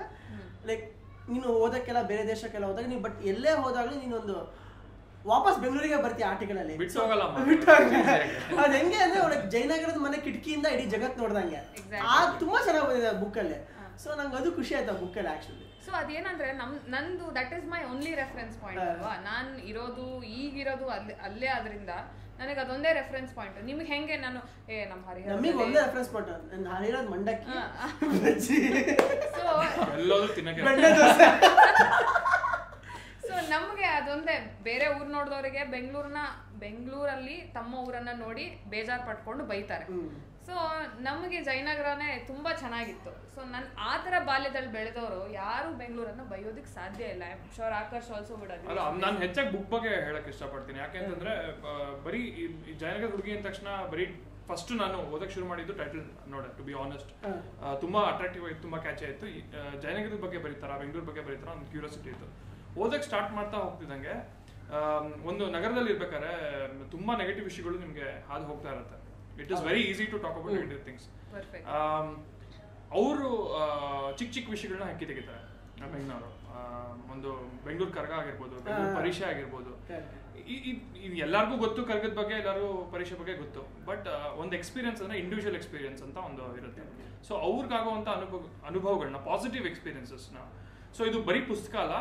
ಲೈಕ್ ನೀನು ಓದಕ್ಕೆಲ್ಲ ಬೇರೆ ದೇಶಕ್ಕೆಲ್ಲ ಹೋದಾಗ ನೀವು ಬಟ್ ಎಲ್ಲೇ ಹೋದಾಗಲೂ ನೀನೊಂದು ವಾಪಸ್ ಬೆಂಗಳೂರಿಗೆ ಬರ್ತೀಯ ಆರ್ಟಿಕಲ್ ಅಲ್ಲಿ ಬಿಟ್ಟು ಅದ್ ಹೆಂಗೆ ಅಂದ್ರೆ ಒಳಗೆ ಜಯನಗರದ ಮನೆ ಕಿಟಕಿಯಿಂದ ಇಡೀ ಜಗತ್ ನೋಡ್ದಂಗೆ ತುಂಬಾ ಚೆನ್ನಾಗಿ ಬಂದಿದೆ ಬುಕ್ ಅಲ್ಲಿ. ಸೊ ನಂಗೆ ಅದು ಖುಷಿ ಆಯ್ತು ಆ ಬುಕ್ ಅಲ್ಲಿ ಆಕ್ಚುಲಿ.
ಸೊ ಅದೇನಂದ್ರೆ ನಂದು that is my only reference point ಅಲ್ವಾ. ನಾನು ಈಗಿರೋದು ಅಲ್ಲೇ ಆದ್ರಿಂದ ನನಗೆ ಅದೊಂದೇ ರೆಫರೆನ್ಸ್ ಪಾಯಿಂಟ್. ನಿಮ್ಗೆ ಹೆಂಗೆ ನಾನು ನಮ್ಮ ಹರಿಹರ
ನಮಗೆ ಒಂದೇ ರೆಫರೆನ್ಸ್ ಪಾಯಿಂಟ್ ಹರಿಹರ ಮಂಡಕ್ಕಿ.
ಸೊ ನಮ್ಗೆ ಅದೊಂದೇ. ಬೇರೆ ಊರ್ ನೋಡಿದವರಿಗೆ ಬೆಂಗಳೂರಲ್ಲಿ ತಮ್ಮ ಊರನ್ನ ನೋಡಿ ಬೇಜಾರ್ ಪಟ್ಕೊಂಡು ಬೈತಾರೆ. ಸೊ ನಮಗೆ ಜಯನಗರನೇ ತುಂಬಾ ಚೆನ್ನಾಗಿತ್ತು. ಸೊ ಆ ತರ ಬಾಲ್ಯದಲ್ಲಿ ಬೆಳೆದವರು ಯಾರು ಬೆಂಗಳೂರನ್ನ ಬೈಯೋದಕ್ಕೆ ಸಾಧ್ಯ ಇಲ್ಲ. I am sure Akarsh also ಬಿಡೋದು.
ಅಲ್ಲ, ನಾನು ಹೆಚ್ಚಾಗಿ ಬುಕ್ ಬಗ್ಗೆ ಹೇಳಕ್ ಇಷ್ಟಪಡ್ತೀನಿ. ಯಾಕೆಂತಂದ್ರೆ ಬರೀ ಜಯನಗರ ಹುಡುಗಿ ಅಂದ ತಕ್ಷಣ ಬರೀ ಫಸ್ಟ್ ನಾನು ಓದಕ್ಕೆ ಶುರು ಮಾಡಿದ್ದು ಟೈಟಲ್ ನೋಡೆ, ಟು ಬಿ ಆನೆಸ್ಟ್. ತುಂಬಾ ಅಟ್ರಾಕ್ಟಿವ್ ಆಯ್ತು, ತುಂಬಾ ಕ್ಯಾಚ್ ಆಯ್ತು. ಜಯನಗರದ ಬಗ್ಗೆ ಬರೀತಾರ, ಬೆಂಗಳೂರು ಬಗ್ಗೆ ಬರೀತಾರ, ಒಂದು ಕ್ಯೂರಿಯಾಸಿಟಿ ಇತ್ತು. ಓದಕ್ಕೆ ಸ್ಟಾರ್ಟ್ ಮಾಡ್ತಾ ಹೋಗ್ತಿದ್ದಂಗೆ ಒಂದು ನಗರದಲ್ಲಿ ಇರ್ಬೇಕಾದ್ರೆ ತುಂಬಾ ನೆಗೆಟಿವ್ ವಿಷಯಗಳು ನಿಮ್ಗೆ ಹಾದು ಹೋಗ್ತಾ ಇರುತ್ತೆ. It is very easy to talk about negative things. ಅವರು ಚಿಕ್ಕ ವಿಷಯಗಳನ್ನ ಹಾಕಿ ತೆಗಿತಾರೆ ಬೆಂಗಳೂರು. ಒಂದು ಬೆಂಗಳೂರು ಕರಗ ಆಗಿರ್ಬೋದು, ಬೆಂಗಳೂರು ಪರೀಕ್ಷೆ ಆಗಿರ್ಬೋದು. ಎಲ್ಲರಿಗೂ ಗೊತ್ತು ಕರಗದ ಬಗ್ಗೆ, ಎಲ್ಲರಿಗೂ ಪರೀಕ್ಷೆ ಬಗ್ಗೆ ಗೊತ್ತು. ಬಟ್ ಒಂದು ಎಕ್ಸ್ಪೀರಿಯನ್ಸ್ ಅಂದ್ರೆ ಇಂಡಿವಿಜುವಲ್ ಎಕ್ಸ್ಪೀರಿಯನ್ಸ್ ಅಂತ ಒಂದು ಇರುತ್ತೆ. ಸೊ ಅವ್ರಿಗಾಗುವಂತ ಅನುಭವಗಳನ್ನ, ಪಾಸಿಟಿವ್ ಎಕ್ಸ್ಪೀರಿಯನ್ಸಸ್ನ. ಸೊ ಇದು ಬರೀ ಪುಸ್ತಕ ಅಲ್ಲ,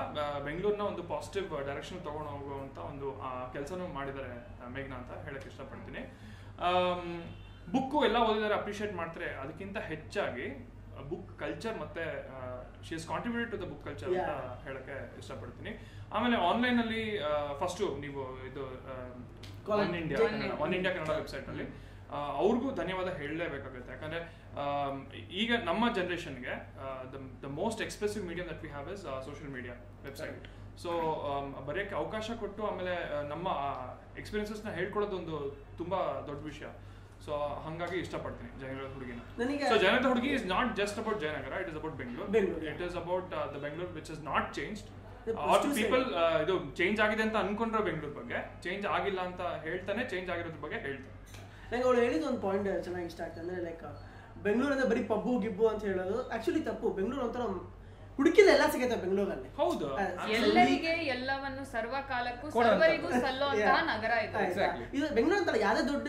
ಬೆಂಗಳೂರಿನ ಒಂದು ಪಾಸಿಟಿವ್ ಡೈರೆಕ್ಷನ್ ತಗೊಂಡು ಹೋಗುವಂತ ಒಂದು ಕೆಲಸನೂ ಮಾಡಿದ್ದಾರೆ ಮೇಘನಾ ಅಂತ ಹೇಳಕ್ ಇಷ್ಟಪಡ್ತೀನಿ. ಬುಕ್ಕು ಎಲ್ಲ ಓದಿದರೆ ಅಪ್ರಿಷಿಯೇಟ್ ಮಾಡ್ತಾರೆ. ಅದಕ್ಕಿಂತ ಹೆಚ್ಚಾಗಿ ಬುಕ್ ಕಲ್ಚರ್ ಮತ್ತೆ she has contributed to the book culture ಅಂತ ಹೇಳಕ್ಕೆ ಇಷ್ಟಪಡ್ತೀನಿ. ಆಮೇಲೆ ಆನ್ಲೈನ್ ಅಲ್ಲಿ ಫಸ್ಟ್ ನೀವು ಇದು ಒನ್ ಇಂಡಿಯಾ ಕನ್ನಡ ವೆಬ್ಸೈಟ್ ಅಲ್ಲಿ ಅವ್ರಿಗೂ ಧನ್ಯವಾದ ಹೇಳಲೇಬೇಕಾಗುತ್ತೆ. ಯಾಕಂದ್ರೆ ಈಗ ನಮ್ಮ ಜನರೇಷನ್ಗೆ the most expressive medium that we have is social media website. So ಬರೆಯಕ್ಕೆ ಅವಕಾಶ ಕೊಟ್ಟು ಆಮೇಲೆ ನಮ್ಮ ಎಕ್ಸ್ಪೀರಿಯನ್ಸಸ್ನ ಹೇಳ್ಕೊಳ್ಳೋದು ಒಂದು ತುಂಬಾ ದೊಡ್ಡ ವಿಷಯ. ಸೊ ಹಾಗಾಗಿ ಇಷ್ಟಪಡ್ತೀನಿ ಜಯನಗರದ ಹುಡುಗಿನ. ಸೊ ಜಯನಗರದ ಹುಡುಗಿ is not just about Jayanagar, it is about Bengaluru. It is about the Bengaluru which is not changed. People ಇದು ಚೇಂಜ್ ಆಗಿದೆ ಅಂತ ಅನ್ಕೊಂಡ್ರೆ ಬೆಂಗಳೂರು ಬಗ್ಗೆ, ಚೇಂಜ್ ಆಗಿಲ್ಲ ಅಂತ ಹೇಳ್ತಾನೆ, ಚೇಂಜ್ ಆಗಿರೋದ್ರ ಬಗ್ಗೆ ಹೇಳ್ತಾನೆ.
ನಂಗೆ ಅವಳು ಹೇಳಿದ ಒಂದು ಪಾಯಿಂಟ್ ಚೆನ್ನಾಗಿ ಇಷ್ಟ ಆಗ್ತದೆ. ಅಂದ್ರೆ ಲೈಕ್ ಬೆಂಗಳೂರು ಅಂದ್ರೆ ಬರೀ ಪಬ್ಬು ಗಿಬ್ಬು ಅಂತ ಹೇಳೋದು ಆಕ್ಚುಲಿ ತಪ್ಪು. ಬೆಂಗಳೂರು ಒಂಥರ ಹುಡುಕಿಲ್ಲ ಎಲ್ಲ ಸಿಗುತ್ತೆ ಬೆಂಗಳೂರಲ್ಲಿ.
ಹೌದು,
ಎಲ್ಲರಿಗೆ ಎಲ್ಲವನ್ನು ಸರ್ವಕಾಲಕ್ಕೂ ಸರ್ವರಿಗೂ ಸಲ್ಲುವಂತಹ ನಗರ ಇದು.
ಇದು ಬೆಂಗಳೂರು ಅಂತಲ್ಲ, ಯಾವ್ದೇ ದೊಡ್ಡ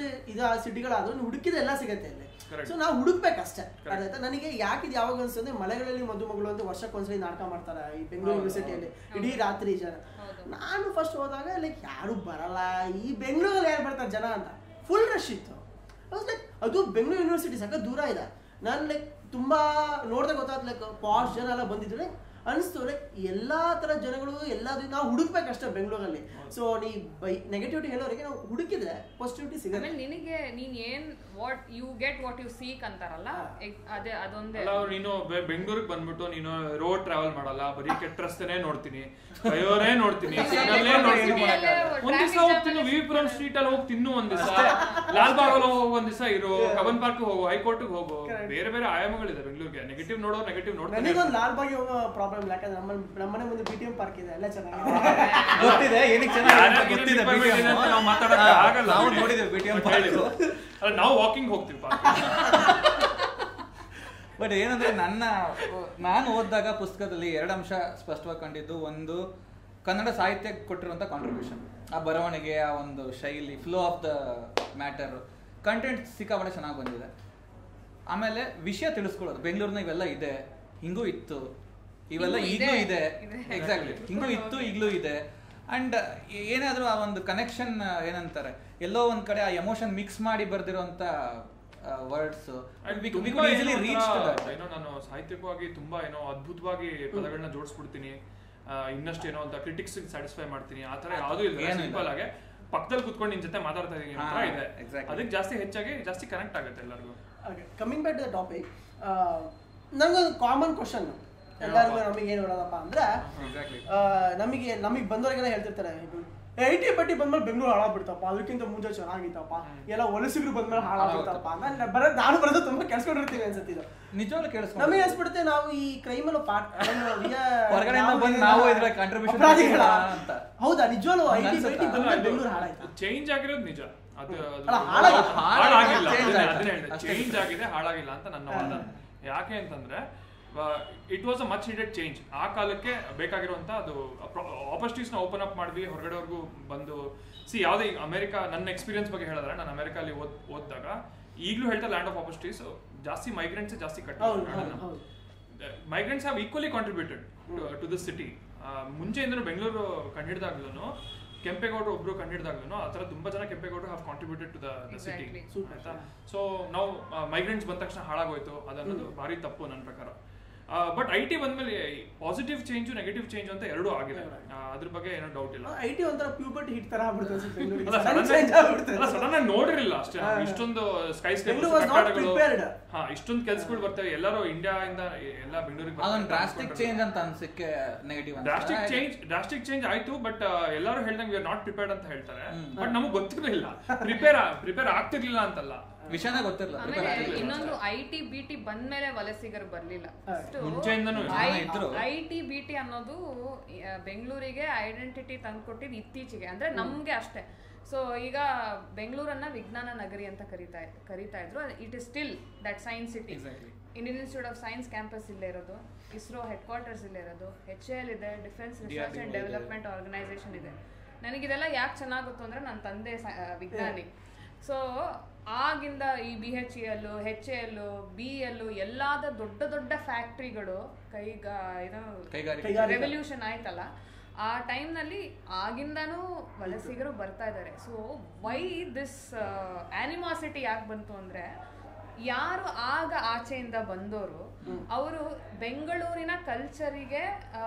ಸಿಟಿಗಳಾದ್ರೂ ಹುಡುಕಿದ ಎಲ್ಲ ಸಿಗುತ್ತೆ ಅಲ್ಲಿ. ಸೊ ನಾವು ಹುಡುಕ್ಬೇಕಷ್ಟೇ. ಅದಾಯ್ತಾ. ನನಗೆ ಯಾಕಿದ್ ಯಾವಾಗ ಅನ್ಸ್ತಂದ್ರೆ ಮಳೆಗಳಲ್ಲಿ ಮದುಮಗಳು ಅಂತ ವರ್ಷಕ್ಕೊಂದ್ಸಲಿ ನಾಟಕ ಮಾಡ್ತಾರೆ ಈ ಬೆಂಗಳೂರು ಯೂನಿವರ್ಸಿಟಿಯಲ್ಲಿ ಇಡೀ ರಾತ್ರಿ ಜನ. ನಾನು ಫಸ್ಟ್ ಹೋದಾಗ ಲೈಕ್ ಯಾರು ಬರಲ್ಲ, ಈ ಬೆಂಗಳೂರಲ್ಲಿ ಯಾರು ಬರ್ತಾರೆ ಜನ ಅಂತ ಫುಲ್ ರಶ್ ಇತ್ತು. ಲೈಕ್ ಅದು ಬೆಂಗಳೂರು ಯೂನಿವರ್ಸಿಟಿ ಸಕ್ಕ ದೂರ ಇದೆ. ನಾನು ಲೈಕ್ ತುಂಬಾ ನೋಡ್ದಾಗ ಗೊತ್ತಾಯ್ತು ಲೈಕ್ ಪಾಸ್ಟ್ ಜನ ಎಲ್ಲ ಬಂದಿದ್ರು. ಅನಿಸ್ತು ಲೈಕ್ ಎಲ್ಲಾ ತರ ಜನಗಳು ಎಲ್ಲಾದ್ರೂ ನಾವು ಹುಡುಕ್ಬೇಕಷ್ಟೇ ಬೆಂಗಳೂರಲ್ಲಿ. ಸೊ ನೀ ನೆಗೆಟಿವಿಟಿ ಹೇಳೋರಿಗೆ ನಾವು ಹುಡುಕಿದ್ರೆ ಪಾಸಿಟಿವಿಟಿ ಸಿಗುತ್ತೆ.
ಆಮೇಲೆ ನಿನಗೆ ನೀನ್ ಏನ್ what you get what you seek ಅಂತಾರಲ್ಲ, ಅದೇ ಅದೊಂದೇ.
ನೀನು ಬೆಂಗಳೂರಿಗೆ ಬಂದ್ಬಿಟ್ಟು ನೀನು ರೋಡ್ ಟ್ರಾವೆಲ್ ಮಾಡಲ್ಲ, ಬರೀ ಕೆಟ್ಟ ರಸ್ತೆನೇ ನೋಡ್ತೀನಿ, ಬಯೋರೇ ನೋಡ್ತೀನಿ, ಸಿಗ್ನಲ್ಲೇ ನೋಡ್ತೀನಿ. ಒಂದ್ ದಿವಸ ಹೋಗ್ತೀನಿ ವಿವಿಪುರಂ ಸ್ಟ್ರೀಟ್ ಅಲ್ಲಿ ಹೋಗಿ ತಿನ್ನು, ಒಂದ್ ದಿವಸ ಲಾಲ್ ಬಾಗ್ ಹೋಗೋ, ಒಂದ್ ದಿವಸ ಇರು, ಕಬ್ಬನ್ ಪಾರ್ಕ್ ಹೋಗು, ಹೈಕೋರ್ಟ್ ಹೋಗು. ಬೇರೆ ಬೇರೆ ಆಯಾಮಗಳಿದೆ ಬೆಂಗಳೂರಿಗೆ. ನೆಗೆಟಿವ್ ನೋಡೋ ನೆಗೆಟಿವ್ ನೋಡ್ತಾರೆ.
ನನಗೊಂದು ಲಾಲ್ ಬಾಗ್ ಹೋಗೋ ಪ್ರಾಬ್ಲಮ್ ಇಲ್ಲ, ಯಾಕಂದ್ರೆ ನಮ್ಮನೆ ಮುಂದೆ BTM ಪಾರ್ಕ್ ಇದೆ, ಎಲ್ಲ ಚೆನ್ನಾಗಿದೆ.
ಗೊತ್ತಿದೆ ಏನಕ್ಕೆ ಚೆನ್ನಾಗಿ ಗೊತ್ತಿದೆ
ನಾವು ಮಾತಾಡಕ್ಕೆ ಆಗಲ್ಲ.
ನಾವು ನೋಡಿದ್ದೇವೆ BTM ಪಾರ್ಕ್,
ನಾವು ವಾಕಿಂಗ್ ಹೋಗ್ತೀವಿ ಪಾರ್ಕ್.
ಬಟ್ ಏನಂದ್ರೆ ನಾನು ಓದಿದಾಗ ಪುಸ್ತಕದಲ್ಲಿ 2 ಅಂಶ ಸ್ಪಷ್ಟವಾಗಿ ಕಂಡಿದ್ದು. ಒಂದು, ಕನ್ನಡ ಸಾಹಿತ್ಯಕ್ಕೆ ಕೊಟ್ಟಿರುವಂಥ ಕಾಂಟ್ರಿಬ್ಯೂಷನ್, ಆ ಬರವಣಿಗೆ, ಆ ಒಂದು ಶೈಲಿ, flow of the matter, content ಸಿಕ್ಕಾಪಟ್ಟೆ ಚೆನ್ನಾಗಿ ಬಂದಿದೆ. ಆಮೇಲೆ ವಿಷಯ ತಿಳಿಸ್ಕೊಳ್ಳೋದು, ಬೆಂಗಳೂರಿನ ಇವೆಲ್ಲ ಇದೆ, ಹಿಂಗೂ ಇತ್ತು, ಇವೆಲ್ಲ ಈಗಲೂ ಇದೆ, ಎಕ್ಸಾಕ್ಟ್ಲಿ ಹಿಂಗೂ ಇತ್ತು ಈಗಲೂ ಇದೆ. ಅಂಡ್ ಏನಾದರೂ ಆ ಒಂದು ಕನೆಕ್ಷನ್ ಏನಂತಾರೆ, ಎಲ್ಲೋ ಒಂದ್ ಕಡೆ ಆ ಎಮೋಷನ್ ಮಿಕ್ಸ್ ಮಾಡಿ ಬರ್ದಿರೋಂಥ ವರ್ಡ್ಸ್
ನಾನು ಸಾಹಿತ್ಯಿಕವಾಗಿ ತುಂಬಾ ಅದ್ಭುತವಾಗಿ ಪದಗಳನ್ನ ಜೋಡಿಸ್ಬಿಡ್ತೀನಿ, ಇನ್ನಷ್ಟೇನೋ ಅಂತ ಕ್ರಿಟಿಕ್ಸ್ ಸ್ಯಾಟಿಸ್ಫೈ ಮಾಡ್ತೀನಿ, ಆ ತರ ಯಾವ್ದು ಇಲ್ಲ. ಸಿಂಪಲ್ ಆಗಿ ಪಕ್ಕದಲ್ಲಿ ಕುತ್ಕೊಂಡು ನಿನ್ ಜೊತೆ ಮಾತಾಡ್ತಾ ಇದೀನಿ ಅಂತ ಇದೆ. ಅದಕ್ಕೆ ಜಾಸ್ತಿ ಕನೆಕ್ಟ್ ಆಗುತ್ತೆ ಎಲ್ಲರಿಗೂ.
Coming back to the topic, ನಂಗೊಂದು ಕಾಮನ್ ಕ್ವಶನ್ ಎಲ್ಲರಿಗೂ ನಮಗೆ ಏನು ಹೇಳೋದಪ್ಪ ಅಂದ್ರೆ, ನಮಗೆ ಬಂದವರಿಗೆಲ್ಲ ಹೇಳ್ತಿರ್ತಾರೆ, IT ಬಟ್ಟಿ ಬಂದ್ಮೇಲೆ ಬೆಂಗಳೂರು ಹಾಳಾಗ್ಬಿಡ್ತಪ್ಪ, ಅದಕ್ಕಿಂತ ಮುಂಚೆ ಚೆನ್ನಾಗಿತ್ತಪ್ಪ, ಎಲ್ಲ ವಲಸಿಗರು ಬಂದ್ಮೇಲೆ ಹಾಳಾಗ್ಬಿಡ್ತಪ್ಪ. ನಾನು ಬರೋದು ತುಂಬಾ ಕೆಲ್ಸ್ಕೊಂಡಿರ್ತೀವಿ ಅನ್ಸುತ್ತೆ. ಇದು
ನಿಜವಾಗ್ಲೂ ಕೇಳಿಸ್ಕೊಂಡು
ನಮಗೆ ಅನ್ಸ್ಬಿಡುತ್ತೆ ನಾವು ಈ ಕ್ರೈಮ್ ಅಲ್ಲೂ ಹೌದಾ ನಿಜವಾಗ್ಲೂ IT ಬಂದ್ಮೇಲೆ ಬೆಂಗಳೂರು ಹಾಳಾಯ್ತು.
ಚೇಂಜ್ ಆಗಿರೋದು ನಿಜ, ಚೇಂಜ್ ಆಗಿದೆ, ಹಾಳಾಗಿಲ್ಲ ಅಂತ ನನ್ನ ವಾದ. ಯಾಕೆ ಅಂತಂದ್ರೆ it was a much needed change. ಆ ಕಾಲಕ್ಕೆ ಬೇಕಾಗಿರುವಂತ ಅದು ಆಪರ್ಚುನಿಟೀಸ್ ನ ಓಪನ್ ಅಪ್ ಮಾಡಿದ್ವಿ, ಹೊರಗಡೆವರೆಗೂ ಬಂದು. ಯಾವುದೇ ಅಮೆರಿಕಾ, ನನ್ನ ಎಕ್ಸ್ಪೀರಿಯನ್ಸ್ ಬಗ್ಗೆ ಹೇಳಿದ್ರೆ, ನಾನು ಅಮೆರಿಕಲ್ಲಿ ಓದಿದಾಗ ಈಗಲೂ ಹೇಳ್ತಾ ಲ್ಯಾಂಡ್ ಆಫ್ ಆಪರ್ಚುನಿಟೀಸ್ ಜಾಸ್ತಿ ಮೈಗ್ರೆಂಟ್ಸ್ ಜಾಸ್ತಿ migrants have equally contributed to the city. ಮುಂಚೆಯಿಂದನೂ ಬೆಂಗಳೂರು ಕಂಡಿಡ್ದಾಗ್ಲೂ, ಕೆಂಪೇಗೌಡರು ಒಬ್ರು ಕಂಡಿಡ್ದಾಗ್ಲೂ ಆ ಥರ ತುಂಬಾ ಜನ ಕೆಂಪೇಗೌಡರು have contributed to the city, ಆಯ್ತಾ. ಸೊ ನಾವು ಮೈಗ್ರೆಂಟ್ಸ್ ಬಂದ ತಕ್ಷಣ ಹಾಳಾಗೋಯ್ತು, ಅದನ್ನೋದು ಭಾರಿ ತಪ್ಪು ನನ್ನ ಪ್ರಕಾರ. ಬಟ್ IT ಬಂದ್ಮೇಲೆ ಪಾಸಿಟಿವ್ ಚೇಂಜ್, ನೆಗೆಟಿವ್ ಚೇಂಜ್ ಅಂತ ಎರಡೂ ಆಗಿದೆ, ಅದ್ರ ಬಗ್ಗೆ ಏನೋ ಡೌಟ್ ಇಲ್ಲ.
IT ಒಂಥರ ಪ್ಯೂಬರ್ಟಿ ಹಿಟ್ ತರ
ಸಡನ್ ಆಗಿ ನೋಡಿರಲಿಲ್ಲ ಅಷ್ಟೇ. ಇಷ್ಟೊಂದು ಸ್ಕೈ ಸ್ಕೇಪ್ಗಳು, ಇಷ್ಟೊಂದು ಕೆಲ್ಸಗಳು ಬರ್ತವೆ, ಎಲ್ಲರೂ ಇಂಡಿಯಾ ಇಂದ ಎಲ್ಲ ಬೆಂಗಳೂರಿಗೆ.
ಡ್ರಾಸ್ಟಿಕ್ ಚೇಂಜ್ ಅಂತ ಅನ್ಸಕ್ಕೆ ನೆಗೆಟಿವ್.
ಡ್ರಾಸ್ಟಿಕ್ ಚೇಂಜ್ ಆಯ್ತು, ಬಟ್ ಎಲ್ಲರೂ ಹೇಳ್ದಂಗೆ ವಿ ಆರ್ ನಾಟ್ ಪ್ರಿಪೇರ್ಡ್ ಅಂತ ಹೇಳ್ತಾರೆ. ಬಟ್ ನಮಗೆ ಗೊತ್ತಿರಲಿಲ್ಲ, ಪ್ರಿಪೇರ್ ಆಗ್ತಿರ್ಲಿಲ್ಲ ಅಂತಲ್ಲ,
ವಿಷಯನೇ ಗೊತ್ತಿರಲಿಲ್ಲ.
ಇನ್ನೊಂದು IT BT ಬಂದ್ಮೇಲೆ ವಲಸಿಗರು ಬರ್ಲಿಲ್ಲ. IT BT ಅನ್ನೋದು ಬೆಂಗಳೂರಿಗೆ ಐಡೆಂಟಿಟಿ ತಂದ್ಕೊಟ್ಟಿದ್ದು ಇತ್ತೀಚೆಗೆ, ಅಂದ್ರೆ ನಮ್ಗೆ ಅಷ್ಟೇ. ಸೊ ಈಗ ಬೆಂಗಳೂರನ್ನ ವಿಜ್ಞಾನ ನಗರಿ ಅಂತ ಕರೀತಾ ಇದ್ರು. It is still that science city. Indian Institute of Science campus ಇಲ್ಲೇ ಇರೋದು, ಇಸ್ರೋ ಹೆಡ್ ಕ್ವಾರ್ಟರ್ಸ್ ಇಲ್ಲೇ ಇರೋದು, HAL ಇದೆ, defence research and development organisation ಇದೆ. ನನಗಿದೆಲ್ಲ ಯಾಕೆ ಚೆನ್ನಾಗುತ್ತೋ ಅಂದ್ರೆ ನನ್ನ ತಂದೆ ವಿಜ್ಞಾನಿ. ಸೊ ಆಗಿಂದ ಈ BHEL, HAL, BL ಎಲ್ಲಾದ ದೊಡ್ಡ ದೊಡ್ಡ ಫ್ಯಾಕ್ಟ್ರಿಗಳು ರೆವಲ್ಯೂಷನ್ ಆಯ್ತಲ್ಲ, ಆ ಟೈಮ್ನಲ್ಲಿ ಆಗಿಂದನೂ ವಲಸಿಗರು ಬರ್ತಾ ಇದ್ದಾರೆ. ಸೊ ವೈ ದಿಸ್ ಆನಿಮಾಸಿಟಿ ಯಾಕೆ ಬಂತು ಅಂದ್ರೆ, ಯಾರು ಆಗ ಆಚೆಯಿಂದ ಬಂದವರು ಅವರು ಬೆಂಗಳೂರಿನ ಕಲ್ಚರಿಗೆ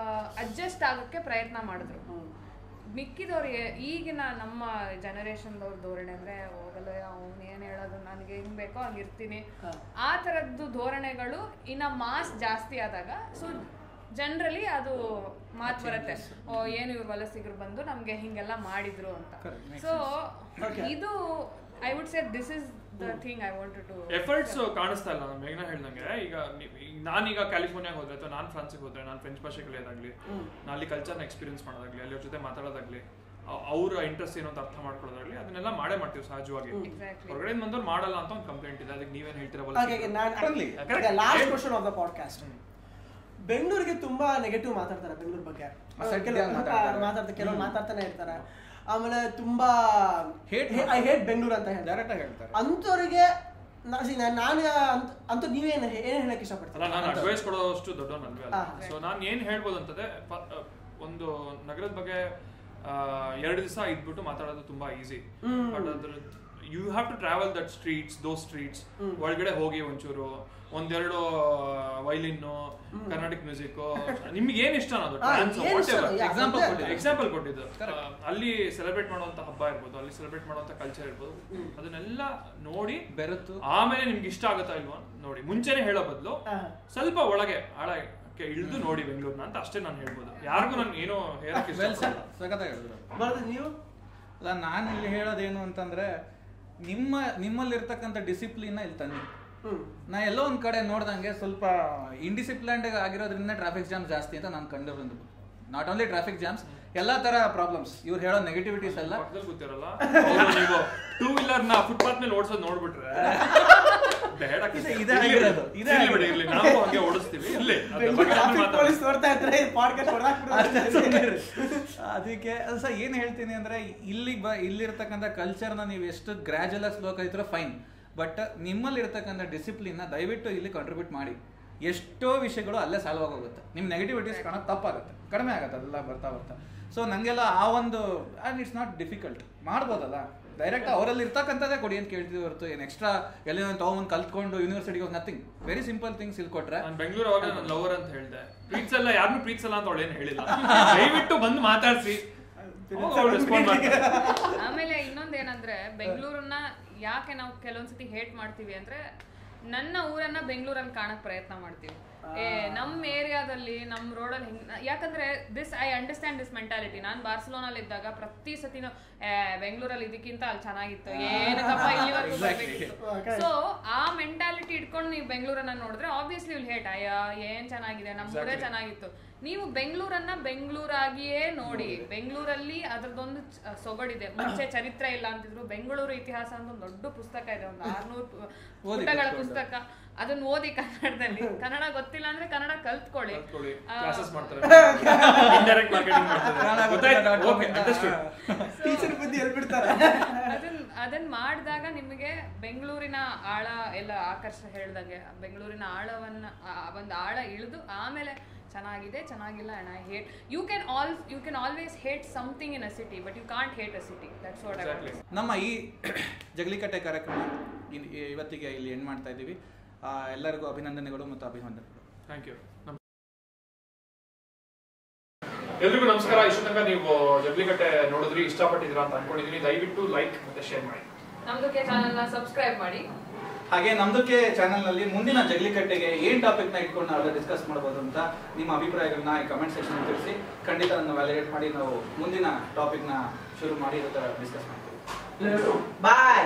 ಅಡ್ಜಸ್ಟ್ ಆಗೋಕ್ಕೆ ಪ್ರಯತ್ನ ಮಾಡಿದ್ರು. ಮಿಕ್ಕಿದವ್ರಿಗೆ ಈಗಿನ ನಮ್ಮ ಜನರೇಷನ್ದವ್ರ ಧೋರಣೆ ಅಂದ್ರೆ, ಹೋಗಲ್ಲ ಅವ್ನು ಏನ್ ಹೇಳೋದು, ನನಗೆ ಹೆಂಗ್ ಬೇಕೋ ಹಂಗಿರ್ತೀನಿ, ಆ ಥರದ್ದು ಧೋರಣೆಗಳು ಇನ್ನ ಮಾಸ್ ಜಾಸ್ತಿ ಆದಾಗ ಸೊ ಜನರಲಿ ಅದು ಮಾತು ಬರುತ್ತೆ, ಓ ಏನು ಇವ್ರು ವಲಸಿಗರು ಬಂದು ನಮ್ಗೆ ಹಿಂಗೆಲ್ಲ ಮಾಡಿದ್ರು ಅಂತ. ಸೊ ಇದು I would say this is the thing I wanted to.
Efforts ಕಾಣಿಸ್ತಾ ಇಲ್ಲ. ಮೇಘನಾ ಹೇಳ್ದಂಗೆ, ಈಗ ನಾನೀಗ ಕ್ಯಾಲಿಫೋರ್ನಿಯಾಗ ಹೋದ್ರೆ ಅಥವಾ ನಾನು ಫ್ರಾನ್ಸಿಗೆ ಹೋದ್ರೆ, ನಾನು ಫ್ರೆಂಚ್ ಭಾಷೆ ಕಲಿಯೋದಾಗ್ಲಿ, ನಾನು ಅಲ್ಲಿ ಕಲ್ಚರ್ನ ಎಕ್ಸ್ಪೀರಿಯನ್ಸ್ ಮಾಡೋದಾಗ್ಲಿ, ಅಲ್ಲಿ ಅವ್ರ ಜೊತೆ ಮಾತಾಡೋದಾಗ್ಲಿ, ಅವ್ರ ಇಂಟ್ರೆಸ್ಟ್ ಏನು ಅಂತ ಅರ್ಥ ಮಾಡ್ಕೊಳ್ಳೋದಾಗ್ಲಿ, ಅದನ್ನೆಲ್ಲ ಮಾಡೇ ಮಾಡ್ತೀವಿ ಸಹಜವಾಗಿ. ಹೊರಗಡೆ ಬಂದವ್ರು ಮಾಡಲ್ಲ ಅಂತ ಒಂದು ಕಂಪ್ಲೇಂಟ್ ಇದೆ. ಅದಕ್ಕೆ ನೀವೇನ್ ಹೇಳ್ತೀರಲ್ಲ.
Last question of the podcast. ಬೆಂಗಳೂರಿಗೆ ತುಂಬಾ ನೆಗೆಟಿವ್ ಮಾತಾಡ್ತಾರೆ, ಬೆಂಗಳೂರು ಬಗ್ಗೆ ಮಾತಾಡ್ತಾರೆ, ಕೆಲವರು ಮಾತಾಡ್ತಾನೆ ಇರ್ತಾರೆ. ಆಮೇಲೆ ತುಂಬಾ ಐ ಹೇಟ್ ಬೆಂಗಳೂರು ಅಂತ ಹೇಳ್ತಾರೆ. ಅಂತವರಿಗೆ ನಾನು ಅಂತ ನೀವೇನು ಏನ್ ಹೇಳಕ್ ಇಷ್ಟಪಡ್ತೀನಿ?
ನಾನು ಅಡ್ವೈಸ್ ಕೊಡೋಷ್ಟು ದೊಡ್ಡವನಲ್ವೇ ಅಲ್ಲ. ಸೊ ನಾನು ಏನ್ ಹೇಳ್ಬೋದು ಅಂತಂದ್ರೆ, ಒಂದು ನಗರದ ಬಗ್ಗೆ 2 ದಿವಸ ಇದ್ಬಿಟ್ಟು ಮಾತಾಡೋದು ತುಂಬಾ ಈಸಿ. ಬಟ್ ಅದ್ರ you have to travel that streets ಒಳಗಡೆ ಹೋಗಿ ಒಂಚೂರು ಒಂದೆರಡು ವೈಲಿನ್ ಕರ್ನಾಟಿಕ್ ಮ್ಯೂಸಿಕ್ ನಿಮ್ಗೆ ಏನ್ ಇಷ್ಟ ಅನ್ನೋದು ಎಕ್ಸಾಂಪಲ್ ಕೊಟ್ಟಿದ್ದು ಅಲ್ಲಿ ಸೆಲೆಬ್ರೇಟ್ ಮಾಡುವಂತ ಹಬ್ಬ ಇರ್ಬೋದು, ಅಲ್ಲಿ ಸೆಲೆಬ್ರೇಟ್ ಮಾಡುವಂತ ಕಲ್ಚರ್ ಇರ್ಬೋದು, ಅದನ್ನೆಲ್ಲ ನೋಡಿ ಬೆರೆತು ಆಮೇಲೆ ನಿಮ್ಗೆ ಇಷ್ಟ ಆಗುತ್ತಾ ಇಲ್ವಾ ನೋಡಿ. ಮುಂಚೆನೆ ಹೇಳೋ ಬದಲು ಸ್ವಲ್ಪ ಒಳಗೆ ಆಳಕ್ಕೆ ಇಳಿದು ನೋಡಿ ಬೆಂಗಳೂರ್ನ ಅಂತ ಅಷ್ಟೇ ನಾನು ಹೇಳ್ಬೋದು. ಯಾರಿಗೂ ನಾನು ಏನೋ ಹೇಳಕ್ಕೆ
ನೀವು ಅಲ್ಲ, ನಾನು ಇಲ್ಲಿ ಹೇಳೋದೇನು ಅಂತಂದ್ರೆ ನಿಮ್ಮಲ್ಲಿರ್ತಕ್ಕಂಥ ಡಿಸಿಪ್ಲಿನ್ ಇಲ್ಲಿ ತನ್ನಿ. ನಾ ಎಲ್ಲೋ ಒಂದ್ ಕಡೆ ನೋಡ್ದಂಗೆ ಸ್ವಲ್ಪ ಇಂಡಿಸಿಪ್ಲಿನ್ಡ್ ಆಗಿರೋದ್ರಿಂದ ಟ್ರಾಫಿಕ್ ಜಾಮ್ ಜಾಸ್ತಿ ಅಂತ ನಾನು ಕಂಡಿರೋದು. ನಾಟ್ ಓನ್ಲಿ ಟ್ರಾಫಿಕ್ ಜಾಮ್ಸ್, ಎಲ್ಲಾ ತರ ಪ್ರಾಬ್ಲಮ್ಸ್ ಇವ್ರು ಹೇಳೋ ನೆಗೆಟಿವಿಟೀಸ್ ಎಲ್ಲ
ಗೊತ್ತಿರಲ್ಲ. ನೀವು ಟೂ ವೀಲರ್ ನ ಫುಟ್ಪಾತ್ ಮೇಲೆ ಓಡಿಸೋದು ನೋಡ್ಬಿಟ್ರೆ
ಅದಕ್ಕೆ ಏನ್ ಹೇಳ್ತೀನಿ ಅಂದ್ರೆ ಇಲ್ಲಿರ್ತಕ್ಕಂಥ ಕಲ್ಚರ್ನ ನೀವು ಎಷ್ಟು ಗ್ರಾಜುಯಲ್ ಸ್ಲೋ ಕಲಿತಿರೋ ಫೈನ್, ಬಟ್ ನಿಮ್ಮಲ್ಲಿ ಇರ್ತಕ್ಕಂಥ ಡಿಸಿಪ್ಲಿನ್ ದಯವಿಟ್ಟು ಇಲ್ಲಿ ಕಾಂಟ್ರಿಬ್ಯೂಟ್ ಮಾಡಿ. ಎಷ್ಟೋ ವಿಷಯಗಳು ಅಲ್ಲೇ ಸಾಲ್ವ್ ಆಗೋಗುತ್ತೆ. ನಿಮ್ ನೆಗೆಟಿವಿಟೀಸ್ ಕಾಣೋದು ತಪ್ಪಾಗುತ್ತೆ, ಕಡಿಮೆ ಆಗುತ್ತೆ ಅದೆಲ್ಲ ಬರ್ತಾ. ಸೊ ನಂಗೆಲ್ಲ ಆ ಒಂದು ಅಂಡ್ ಇಟ್ಸ್ ನಾಟ್ ಡಿಫಿಕಲ್ಟ್, ಮಾಡ್ಬೋದಲ್ಲ. ಡೈರೆಕ್ಟ್ ಅವರಲ್ಲಿ ಇರ್ತಕ್ಕಂಥದ್ದೇ ಕೊಡಿ ಅಂತ ಕೇಳ್ತೀವಿ ಹೊರತು ಏನು ಎಕ್ಸ್ಟ್ರಾ ಎಲ್ಲ ತಗೊಂಡ್ ಕಲ್ತ್ಕೊಂಡು ಯೂನಿವರ್ಸಿಟಿಗೆ ಹೋಗಿ ನಥಿಂಗ್. ವೆರಿ ಸಿಂಪಲ್ ಥಿಂಗ್ಸ್ ಇಲ್ಲಿ ಕೊಟ್ರೆ.
ನಾನು ಬೆಂಗಳೂರು ಅವಾಗ ನನ್ನ ಲವರ್ ಅಂತ ಹೇಳಿದೆ, ಪ್ರೀತ್ಸಲ್ಲ ಯಾರನ್ನೂ ಪ್ರೀತ್ಸಲ್ಲ ಅಂತ ಅವಳೇನು ಹೇಳಿಲ್ಲ. ದಯವಿಟ್ಟು ಬಂದು ಮಾತಾಡ್ಸಿ.
ಆಮೇಲೆ ಇನ್ನೊಂದೇನಂದ್ರೆ ಬೆಂಗಳೂರನ್ನ ಯಾಕೆ ನಾವು ಕೆಲವೊಂದ್ಸತಿ ಹೇಟ್ ಮಾಡ್ತೀವಿ ಅಂದ್ರೆ ನನ್ನ ಊರನ್ನ ಬೆಂಗಳೂರಲ್ಲಿ ಕಾಣಕ್ ಪ್ರಯತ್ನ ಮಾಡ್ತೀವಿ. ನಮ್ ಏರಿಯಾದಲ್ಲಿ ನಮ್ ರೋಡಲ್ಲಿ ಯಾಕಂದ್ರೆ ಐ ಅಂಡರ್ಸ್ಟ್ಯಾಂಡ್ ದಿಸ್ ಮೆಂಟಾಲಿಟಿ. ನಾನು ಬಾರ್ಸಲೋನಲ್ಲಿ ಇದ್ದಾಗ ಪ್ರತಿ ಸತಿನೂ ಬೆಂಗಳೂರಲ್ಲಿ ಇದಕ್ಕಿಂತ ಅಲ್ಲಿ ಚೆನ್ನಾಗಿತ್ತು, ಏನಕ್ಕಪ್ಪ ಇಲ್ಲಿವರೆಗೂ ಬರ್ಬೇಕಿತ್ತು. ಸೊ ಆ ಮೆಂಟಾಲಿಟಿ ಇಟ್ಕೊಂಡು ನೀವು ಬೆಂಗಳೂರನ್ನ ನೋಡಿದ್ರೆ ಆಬ್ವಿಯಸ್ಲಿ ವಿಲ್ ಹೇಟ್, ಅಯ್ಯ ಏನ್ ಚೆನ್ನಾಗಿದೆ, ನಮ್ಮ ಊರೇ ಚೆನ್ನಾಗಿತ್ತು. ನೀವು ಬೆಂಗಳೂರನ್ನ ಬೆಂಗಳೂರಾಗಿಯೇ ನೋಡಿ. ಬೆಂಗಳೂರಲ್ಲಿ ಅದ್ರದ್ದೊಂದು ಸೊಗಡಿದೆ. ಮುಂಚೆ ಚರಿತ್ರೆ ಇಲ್ಲ ಅಂತಿದ್ರು, ಬೆಂಗಳೂರು ಇತಿಹಾಸ ಅಂತ ಒಂದು ದೊಡ್ಡ ಪುಸ್ತಕ ಇದೆ, ಒಂದು 600 ಪುಟಗಳ ಪುಸ್ತಕ. ಅದನ್ನ ಓದಿ ಕನ್ನಡದಲ್ಲಿ. ಕನ್ನಡ ಗೊತ್ತಿಲ್ಲ ಅಂದ್ರೆ ಕನ್ನಡ ಕಲ್ತ್ಕೊಳ್ಳಿ. ಅದನ್ನ ಮಾಡಿದಾಗ ನಿಮಗೆ ಬೆಂಗಳೂರಿನ ಆಳ ಎಲ್ಲ ಹೇಳ್ದಂಗೆ ಬೆಂಗಳೂರಿನ ಆಳವನ್ನ ಒಂದು ಆಳ ಇಳಿದು ಆಮೇಲೆ ಚೆನ್ನಾಗಿದೆ ಚೆನ್ನಾಗಿಲ್ಲ and I hate. You can always hate something in a city, but you can't hate a city. That's what I want.
ನಮ್ಮ ಈ ಜಗಲಿಕಟ್ಟೆ ಕಾರ್ಯಕ್ರಮ ಇವತ್ತಿಗೆ ಇಲ್ಲಿ ಎಂಡ್ ಮಾಡ್ತಾ ಇದ್ದೀವಿ. ಎಲ್ಲರಿಗೂ ಅಭಿನಂದನೆಗಳು ಮತ್ತು ಅಭಿನಂದನೆಗಳು.
Thank you. ಎಲ್ರಿಗೂ ನಮಸ್ಕಾರ. ಇಷ್ಟು ತನಕ ನೀವು ಜಗಲಿಕಟ್ಟೆ ನೋಡಿದ್ರಿ, ಇಷ್ಟಪಟ್ಟಿದ್ದೀರಾ ಅಂತ ಅನ್ಕೊಂಡಿದ್ದೀನಿ. ದಯವಿಟ್ಟು ಲೈಕ್ ಮತ್ತೆ ಶೇರ್ ಮಾಡಿ.
ನಮ್ದಕ್ಕೆ ಚಾನೆಲ್ನ ಸಬ್ಸ್ಕ್ರೈಬ್ ಮಾಡಿ.
ಹಾಗೆ ನಮ್ದಕ್ಕೆ ಚಾನೆಲ್ ನಲ್ಲಿ ಮುಂದಿನ ಜಗಲಿಕಟ್ಟೆಗೆ ಏನ್ ಟಾಪಿಕ್ ನ ಇಟ್ಕೊಂಡು ನಾವು ಡಿಸ್ಕಸ್ ಮಾಡಬಹುದು ಅಂತ ನಿಮ್ಮ ಅಭಿಪ್ರಾಯಗಳನ್ನ ಈ ಕಮೆಂಟ್ ಸೆಕ್ಷನ್ ತಿಳಿಸಿ. ಖಂಡಿತ ಅದನ್ನು ವ್ಯಾಲಿಡೇಟ್ ಮಾಡಿ ನಾವು ಮುಂದಿನ ಟಾಪಿಕ್ ನ ಶುರು ಮಾಡಿ ಡಿಸ್ಕಸ್ ಮಾಡ್ತೀವಿ.
ಬಾಯ್.